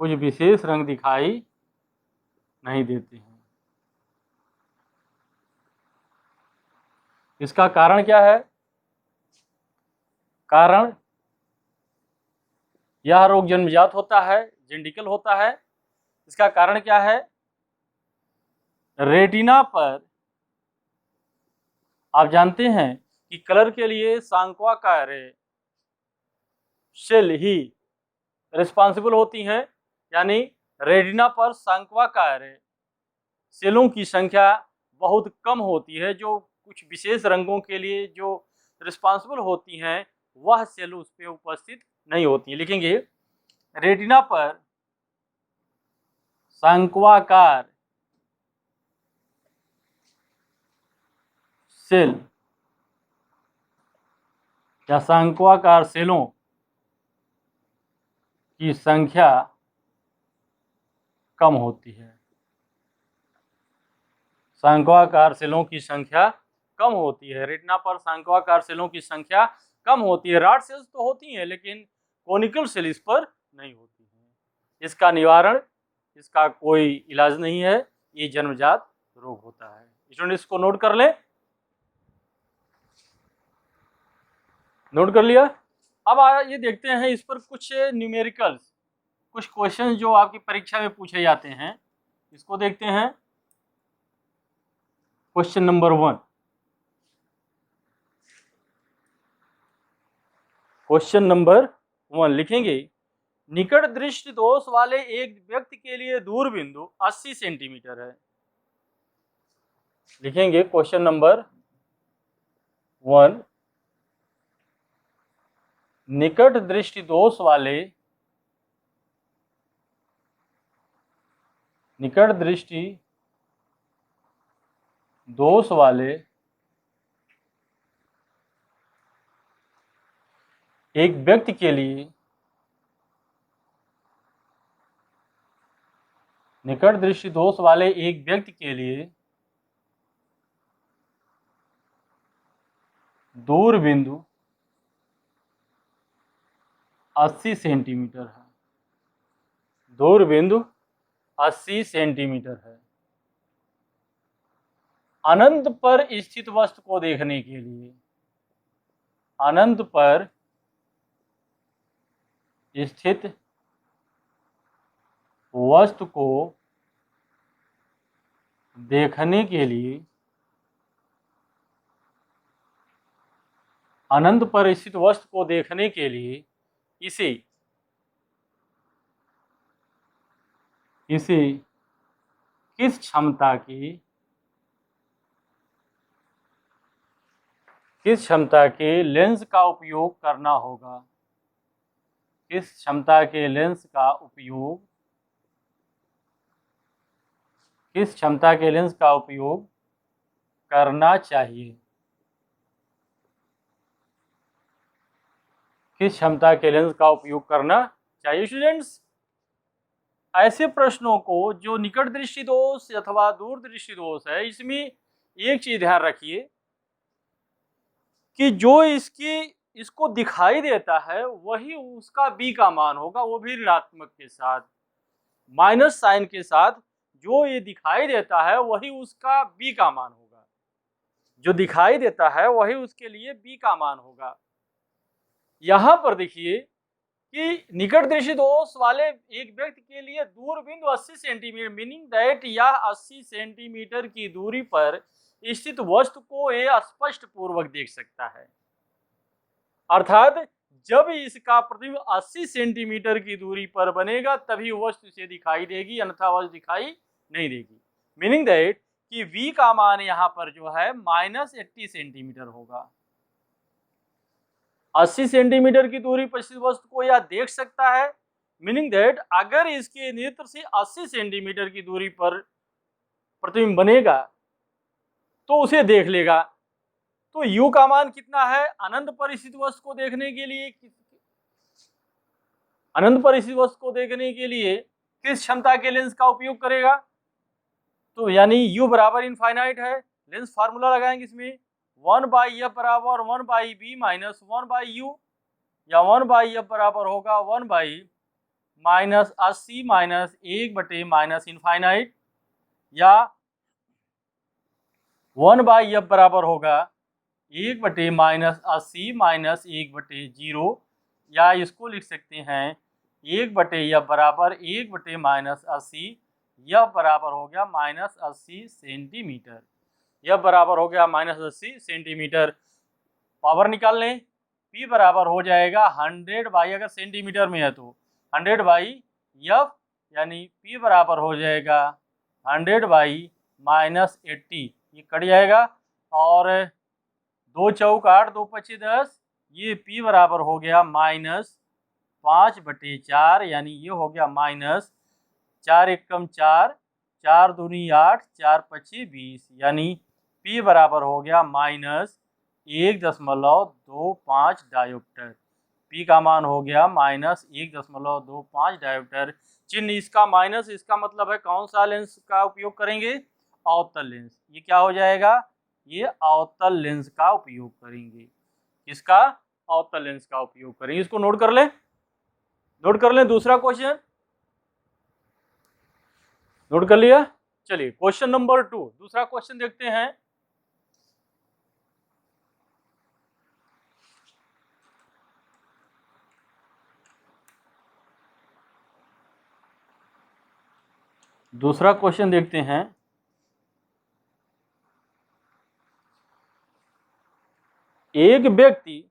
कुछ विशेष रंग दिखाई नहीं देते हैं। इसका कारण क्या है, कारण यह रोग जन्मजात होता है, जेनेटिकल होता है। इसका कारण क्या है, रेटिना पर आप जानते हैं कि कलर के लिए सांक्वाकार सेल ही रिस्पॉन्सिबल होती हैं, यानी रेटिना पर शंक्वाकार सेलों की संख्या बहुत कम होती है, जो कुछ विशेष रंगों के लिए जो रिस्पॉन्सिबल होती हैं वह सेल उस पर उपस्थित नहीं होती है। लिखेंगे रेटिना पर शंक्वाकार सेल या शंक्वाकार सेलों की संख्या कम होती है। शंक्वाकार सेलों की संख्या कम होती है। रेटिना पर शंक्वाकार सेलों की संख्या कम होती है। रॉड सेल्स तो होती हैं लेकिन कोनिकल सेल इस पर नहीं होती है। इसका निवारण, इसका कोई इलाज नहीं है, ये जन्मजात रोग होता है। स्टूडेंट इसको नोट कर लें। नोट कर लिया। अब ये देखते हैं इस पर कुछ न्यूमेरिकल्स, कुछ क्वेश्चन जो आपकी परीक्षा में पूछे जाते हैं, इसको देखते हैं। क्वेश्चन नंबर 1, क्वेश्चन नंबर 1 लिखेंगे निकट दृष्टि दोष वाले एक व्यक्ति के लिए दूर बिंदु 80 सेंटीमीटर है। लिखेंगे क्वेश्चन नंबर 1, निकट दृष्टि दोष वाले एक व्यक्ति के लिए निकट दृष्टि दोष वाले एक व्यक्ति के लिए दूर बिंदु 80 सेंटीमीटर है। दूर बिंदु 80 सेंटीमीटर है। अनंत पर स्थित वस्तु को देखने के लिए, अनंत पर स्थित वस्तु को देखने के लिए, अनंत पर स्थित वस्तु को देखने के लिए इसे किस क्षमता के लेंस का उपयोग करना होगा, किस क्षमता के लेंस का उपयोग करना चाहिए, किस क्षमता के लेंस का उपयोग करना चाहिए। स्टूडेंट्स, ऐसे प्रश्नों को जो निकट दृष्टि दोष अथवा दूर दृष्टि दोष है, इसमें एक चीज ध्यान रखिए कि जो इसको दिखाई देता है वही उसका बी का मान होगा, वो भी ऋणात्मक के साथ, माइनस साइन के साथ। जो ये दिखाई देता है वही उसका बी का मान होगा, जो दिखाई देता है वही उसके लिए बी का मान होगा। यहां पर देखिए कि निकट दृष्टि दोष वाले एक व्यक्ति के लिए दूर बिंदु 80 सेंटीमीटर, मीनिंग दैट यह 80 सेंटीमीटर की दूरी पर स्थित वस्तु को ये स्पष्ट पूर्वक देख सकता है। अर्थात जब इसका प्रतिबिंब 80 सेंटीमीटर की दूरी पर बनेगा तभी वस्तु से दिखाई देगी, अन्यथा वस्तु दिखाई नहीं देगी। मीनिंग दैट कि v का मान यहाँ पर जो है -80 सेंटीमीटर होगा। 80 सेंटीमीटर की दूरी पर स्थित वस्तु को यह देख सकता है। मीनिंग दैट अगर इसके नेत्र से 80 सेंटीमीटर की दूरी पर प्रतिबिंब बनेगा तो उसे देख लेगा। तो u का मान कितना है? अनंत पर स्थित वस्तु को देखने के लिए, अनंत पर स्थित वस्तु को देखने के लिए किस क्षमता के लेंस का उपयोग करेगा? तो यानी u बराबर इनफाइनाइट है। लेंस फार्मूला लगाएंगे इसमें 1/f बराबर 1/b माइनस 1/u, या 1/f बराबर होगा 1/-80 माइनस 1/- माइनस इनफाइनाइट, या 1/f बराबर होगा 1/-80 माइनस 1/0, या इसको लिख सकते हैं 1/f बराबर 1/-80, यह बराबर हो गया -80 सेंटीमीटर। यह बराबर हो गया -80 सेंटीमीटर। पावर निकाल लें, P बराबर हो जाएगा 100 बाई, अगर सेंटीमीटर में है तो 100/f यानी P बराबर हो जाएगा 100/-80, ये कट जाएगा और 2 चौक 8, 2 पच्ची 10, ये P बराबर हो गया -5/4, यानी ये हो गया -4 एकम 4, 4 दूनी 8, 4 पच्ची 20, यानी P बराबर हो गया -1.25 डायोप्टर। P का मान हो गया -1.25 डायोप्टर। चिन्ह इसका माइनस, इसका मतलब है कौन सा लेंस का उपयोग करेंगे? अवतल लेंस। ये क्या हो जाएगा? ये अवतल लेंस का उपयोग करेंगे। किसका? अवतल लेंस का उपयोग करेंगे। इसको नोट कर लें, नोट कर लें। दूसरा क्वेश्चन नोट कर लिया? चलिए क्वेश्चन नंबर 2, दूसरा क्वेश्चन देखते हैं। दूसरा क्वेश्चन देखते हैं। एक व्यक्ति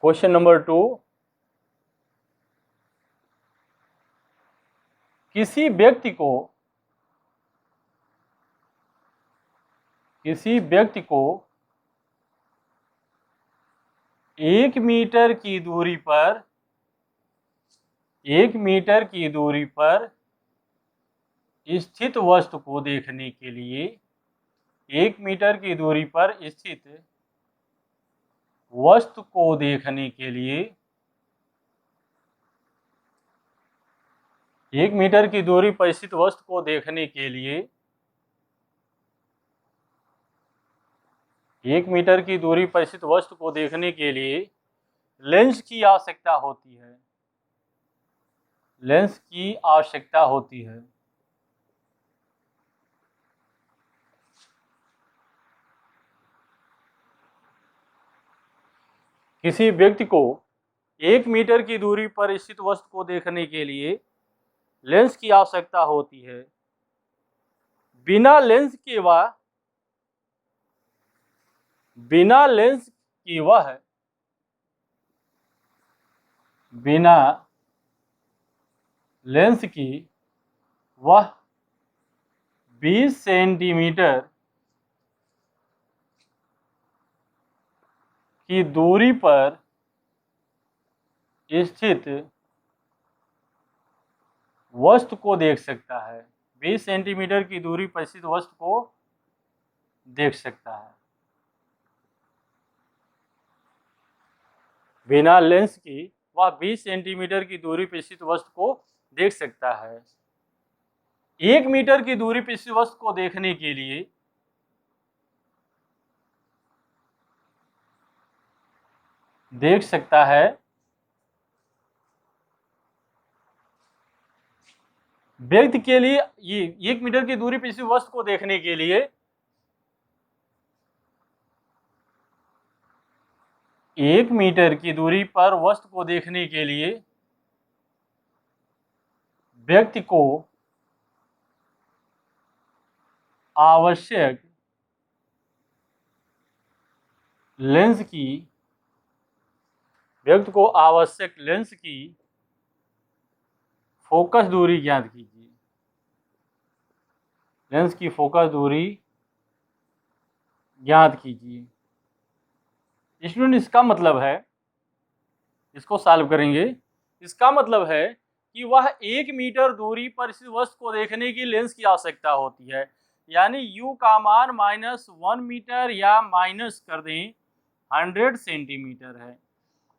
क्वेश्चन नंबर 2, किसी व्यक्ति को 1 मीटर की दूरी पर 1 मीटर की दूरी पर स्थित वस्तु को देखने के लिए 1 मीटर की दूरी पर स्थित वस्तु को देखने के लिए 1 मीटर की दूरी पर स्थित वस्तु को देखने के लिए 1 मीटर की दूरी पर स्थित वस्तु को देखने के लिए लेंस की आवश्यकता होती है। लेंस की आवश्यकता होती है। किसी व्यक्ति को 1 मीटर की दूरी पर स्थित वस्तु को देखने के लिए लेंस की आवश्यकता होती है। बिना लेंस के वह बिना लेंस की वह 20 सेंटीमीटर की दूरी पर स्थित वस्तु को देख सकता है। 20 सेंटीमीटर की दूरी पर स्थित वस्तु को देख सकता है। बिना लेंस की वह 20 सेंटीमीटर की दूरी पर स्थित वस्तु को देख सकता है। 1 मीटर की दूरी पर स्थित वस्तु को देखने के लिए देख सकता है। व्यक्ति के लिए ये 1 मीटर की दूरी पर स्थित वस्तु को देखने के लिए 1 मीटर की दूरी पर वस्तु को देखने के लिए व्यक्ति को आवश्यक लेंस की फोकस दूरी ज्ञात कीजिए। लेंस की फोकस दूरी ज्ञात कीजिए। स्टूडेंट, इसका मतलब है, इसको सॉल्व करेंगे। इसका मतलब है कि वह 1 मीटर दूरी पर स्थित वस्तु को देखने की लेंस की आवश्यकता होती है। यानी u का मान -1 मीटर या माइनस कर दें 100 सेंटीमीटर है,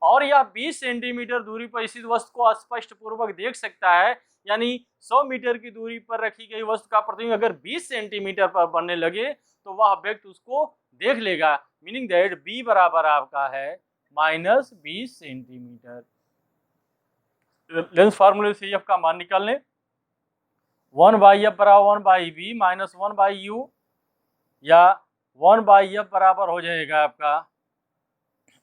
और यह 20 सेंटीमीटर दूरी पर स्थित वस्तु को स्पष्ट पूर्वक देख सकता है। यानी 100 मीटर की दूरी पर रखी गई वस्तु का प्रतिबिंब अगर 20 सेंटीमीटर पर बनने लगे तो वह व्यक्ति उसको देख लेगा। मीनिंग दैट b बराबर आपका है -20 सेंटीमीटर। लेंस फार्मूले से f का मान निकाल लें। 1/f बराबर 1/b माइनस 1/u, या 1/f बराबर हो जाएगा आपका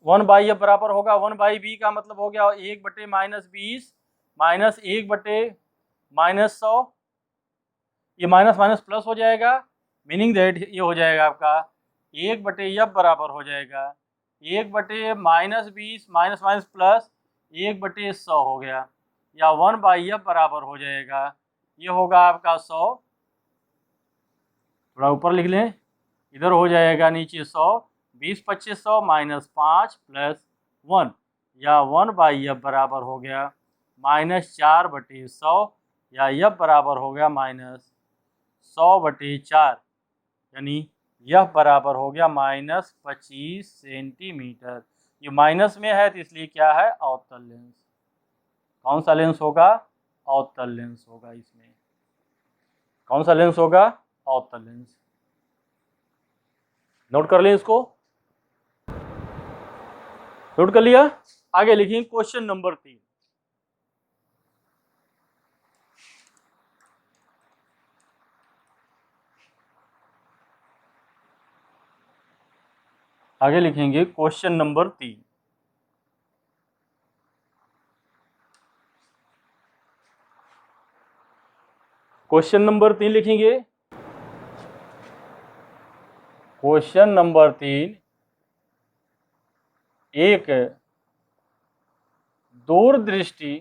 1/f बराबर होगा 1/b का मतलब हो गया 1/-20 माइनस 1/-100, ये माइनस माइनस प्लस हो जाएगा। मीनिंग दैट ये हो जाएगा आपका 1/f बराबर हो जाएगा 1/-20 माइनस माइनस प्लस 1/100 हो गया, या 1/f बराबर हो जाएगा, ये होगा आपका 100, थोड़ा ऊपर लिख लें, इधर हो जाएगा नीचे 100, 20/2500 माइनस 5 प्लस 1, या 1/f बराबर हो गया -4/100, या f बराबर हो गया -100/4, यानी यह बराबर हो गया -25 सेंटीमीटर। ये माइनस में है तो इसलिए क्या है, अवतल लेंस। कौन सा लेंस होगा, अवतल लेंस होगा। इसमें कौन सा लेंस होगा, अवतल लेंस। नोट कर लें इसको, नोट कर लिया। आगे लिखिए क्वेश्चन नंबर 3। आगे लिखेंगे क्वेश्चन नंबर 3। क्वेश्चन नंबर 3 लिखेंगे। क्वेश्चन नंबर 3, एक दूरदृष्टि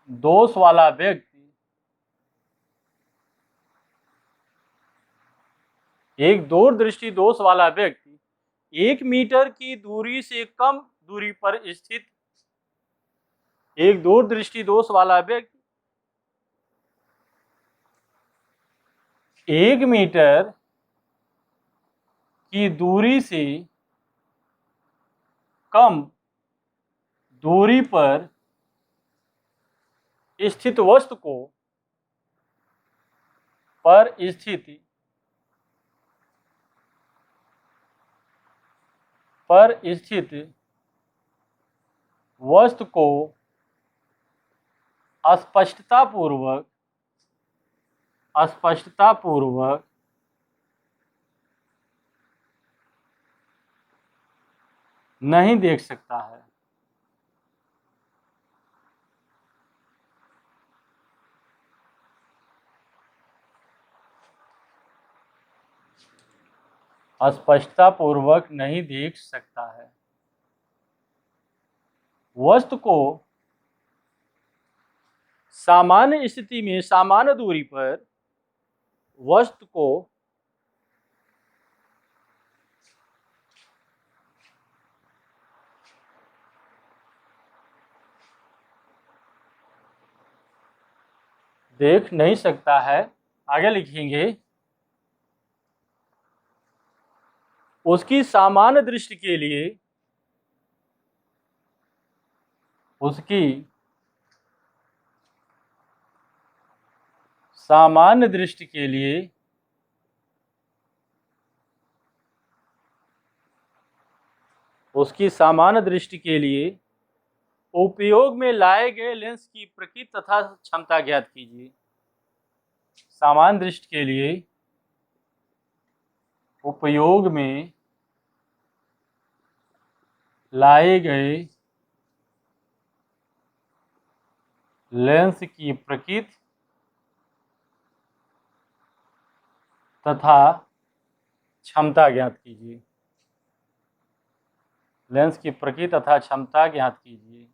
दोष वाला व्यक्ति एक दूरदृष्टि दोष वाला व्यक्ति 1 मीटर की दूरी से कम दूरी पर स्थित एक दूरदृष्टि दोष वाला व्यक्ति 1 मीटर की दूरी से कम दूरी पर स्थित वस्तु को स्पष्टतापूर्वक नहीं देख सकता है। स्पष्टतापूर्वक नहीं देख सकता है। वस्तु को सामान्य स्थिति में सामान्य दूरी पर वस्तु को देख नहीं सकता है। आगे लिखेंगे, उसकी सामान्य दृष्टि के लिए उसकी सामान्य दृष्टि के लिए उसकी सामान्य दृष्टि के लिए उपयोग में लाए गए लेंस की प्रकृति तथा क्षमता ज्ञात कीजिए। सामान्य दृष्टि के लिए उपयोग में लाए गए लेंस की प्रकृति तथा क्षमता ज्ञात कीजिए। लेंस की प्रकृति तथा क्षमता ज्ञात कीजिए।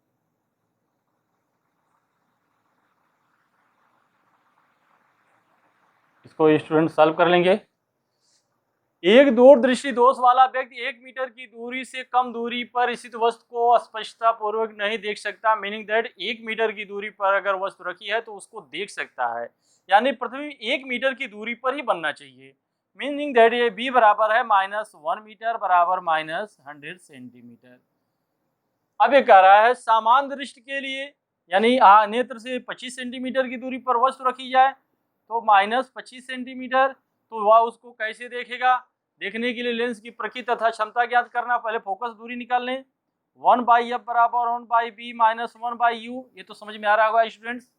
इसको स्टूडेंट सॉल्व कर लेंगे। एक दूरदृष्टि दोष वाला व्यक्ति 1 मीटर की दूरी से कम दूरी पर स्थित वस्तु को स्पष्टता पूर्वक नहीं देख सकता। मीनिंग दैट 1 मीटर की दूरी पर अगर वस्तु रखी है तो उसको देख सकता है, यानी पृथ्वी 1 मीटर की दूरी पर ही बनना चाहिए। मीनिंग दैट ये b बराबर है -1 मीटर बराबर -100 सेंटीमीटर। अब ये कह रहा है सामान्य दृष्टि के लिए, यानी नेत्र से 25 सेंटीमीटर की दूरी पर वस्तु रखी जाए तो -25 सेंटीमीटर, तो वह उसको कैसे देखेगा। देखने के लिए लेंस की प्रकृति तथा क्षमता ज्ञात करना। पहले फोकस दूरी निकाल लें। 1/f बराबर 1/b माइनस 1/u। ये तो समझ में आ रहा होगा स्टूडेंट्स।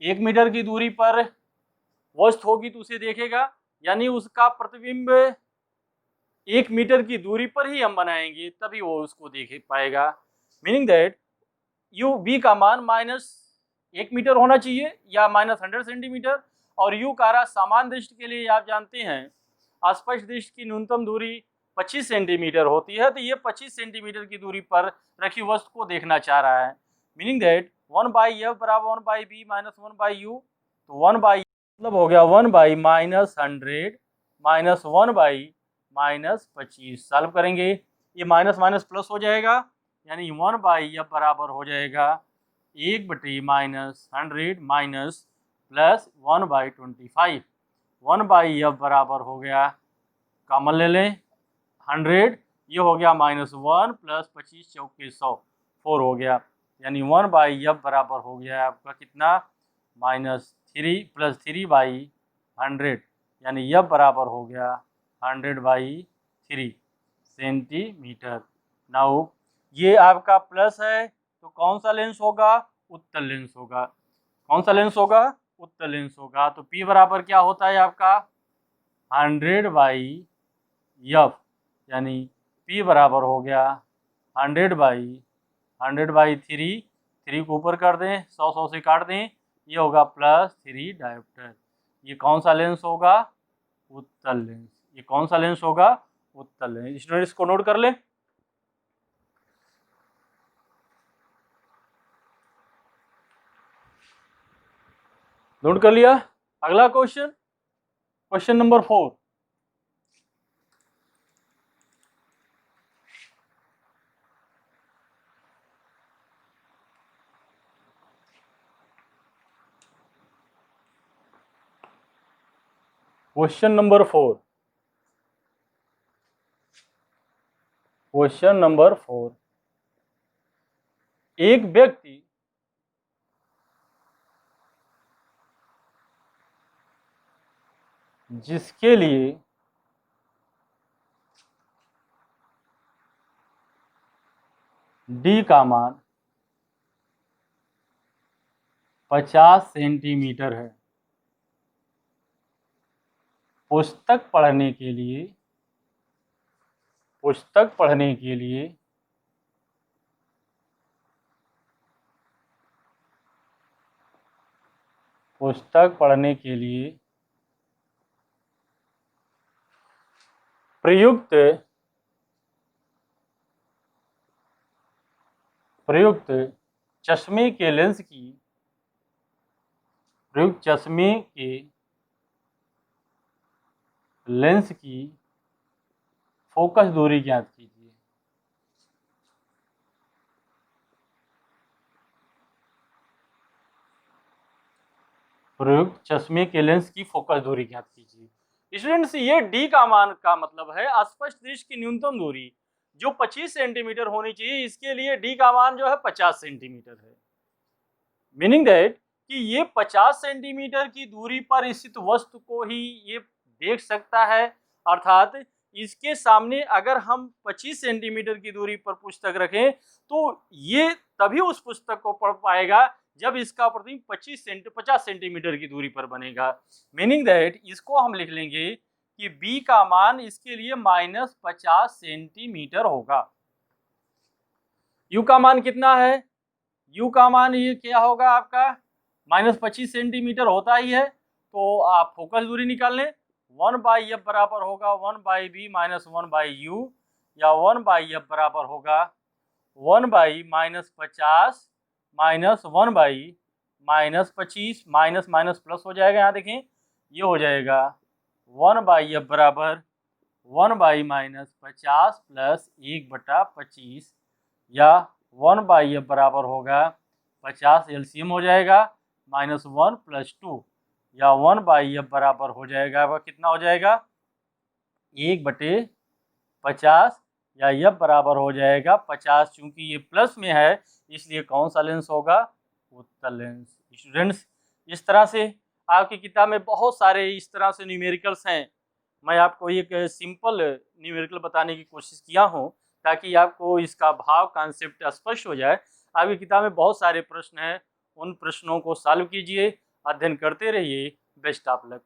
1 मीटर की दूरी पर वस्तु होगी तो उसे देखेगा, यानी उसका प्रतिबिंब 1 मीटर की दूरी पर ही हम बनाएंगे तभी वो उसको देख पाएगा। मीनिंग दैट b का मान -1 मीटर होना चाहिए या -100 सेंटीमीटर, और u का सामान्य दृष्टि के लिए आप जानते हैं अस्पष्ट दृष्टि की न्यूनतम दूरी 25 सेंटीमीटर होती है, तो ये 25 सेंटीमीटर की दूरी पर रखी वस्तु को देखना चाह रहा है। मीनिंग दैट 1/f बराबर 1/b माइनस 1/u, तो 1/, मतलब हो गया 1/, माइनस 100 माइनस 1/, माइनस 25। सॉल्व करेंगे, ये माइनस माइनस प्लस हो जाएगा, यानी 1/f बराबर हो जाएगा 1/, माइनस 100 माइनस प्लस 1/25। 1/f बराबर हो गया, कॉमन ले लें 100, ये हो गया -1 प्लस 25 चौके 100, 4 हो गया, यानी 1/f बराबर हो गया आपका कितना, -3 प्लस 3/100, यानी f बराबर हो गया 100/3 सेंटीमीटर। नाउ ये आपका प्लस है, तो कौन सा लेंस होगा, उत्तल लेंस होगा। कौन सा लेंस होगा, उत्तल लेंस होगा। तो P बराबर क्या होता है आपका 100/f, यानी P बराबर हो गया 100/3, 3 को ऊपर कर दें, 100 से काट दें, ये होगा +3 डायोप्टर। ये कौन सा लेंस होगा, उत्तल लेंस। ये कौन सा लेंस होगा, उत्तल लेंस। स्टूडेंट इसको नोट कर ले। नोट कर लिया। अगला question, question number 4। Question number 4, question number 4। एक व्यक्ति जिसके लिए D का मान 50 सेंटीमीटर है, पुस्तक पढ़ने के लिए प्रयुक्त चश्मे के लेंस की फोकस दूरी ज्ञात कीजिए। प्रयुक्त चश्मे के लेंस की फोकस दूरी ज्ञात कीजिए। स्टूडेंट्स, ये D का मान का मतलब है अस्पष्ट दृष्टि की न्यूनतम दूरी जो 25 सेंटीमीटर होनी चाहिए, इसके लिए D का मान जो है 50 सेंटीमीटर है। मीनिंग दैट कि ये 50 सेंटीमीटर की दूरी पर स्थित वस्तु को ही ये देख सकता है, अर्थात इसके सामने अगर हम 25 सेंटीमीटर की दूरी पर पुस्तक रखें तो ये तभी उस पुस्तक को पढ़ पाएगा जब इसका प्रतिबिंब 50 सेंटीमीटर की दूरी पर बनेगा। मीनिंग दैट इसको हम लिख लेंगे कि B का मान इसके लिए -50 सेंटीमीटर होगा। U का मान कितना है, U का मान ये क्या होगा आपका -25 सेंटीमीटर होता ही है, तो आप फोकस दूरी निकाल लें। 1/f बराबर होगा 1/b माइनस 1/u, या 1/f बराबर होगा 1/, -50 माइनस 1/, -25, माइनस माइनस प्लस हो जाएगा। यहाँ देखें, ये हो जाएगा 1/f बराबर 1/, -50 प्लस 1/25, या 1/f बराबर होगा 50 एलसीएम हो जाएगा -1 प्लस 2, या 1/f बराबर हो जाएगा वह कितना हो जाएगा 1/50, या f बराबर हो जाएगा 50। चूंकि ये प्लस में है इसलिए कौन सा लेंस होगा, उत्तल लेंस। स्टूडेंट्स, इस तरह से आपकी किताब में बहुत सारे इस तरह से न्यूमेरिकल्स हैं। मैं आपको एक सिंपल न्यूमेरिकल बताने की कोशिश किया हूँ ताकि आपको इसका भाव कॉन्सेप्ट स्पष्ट हो जाए। आपकी किताब में बहुत सारे प्रश्न हैं, उन प्रश्नों को सॉल्व कीजिए, अध्ययन करते रहिए। Best of luck.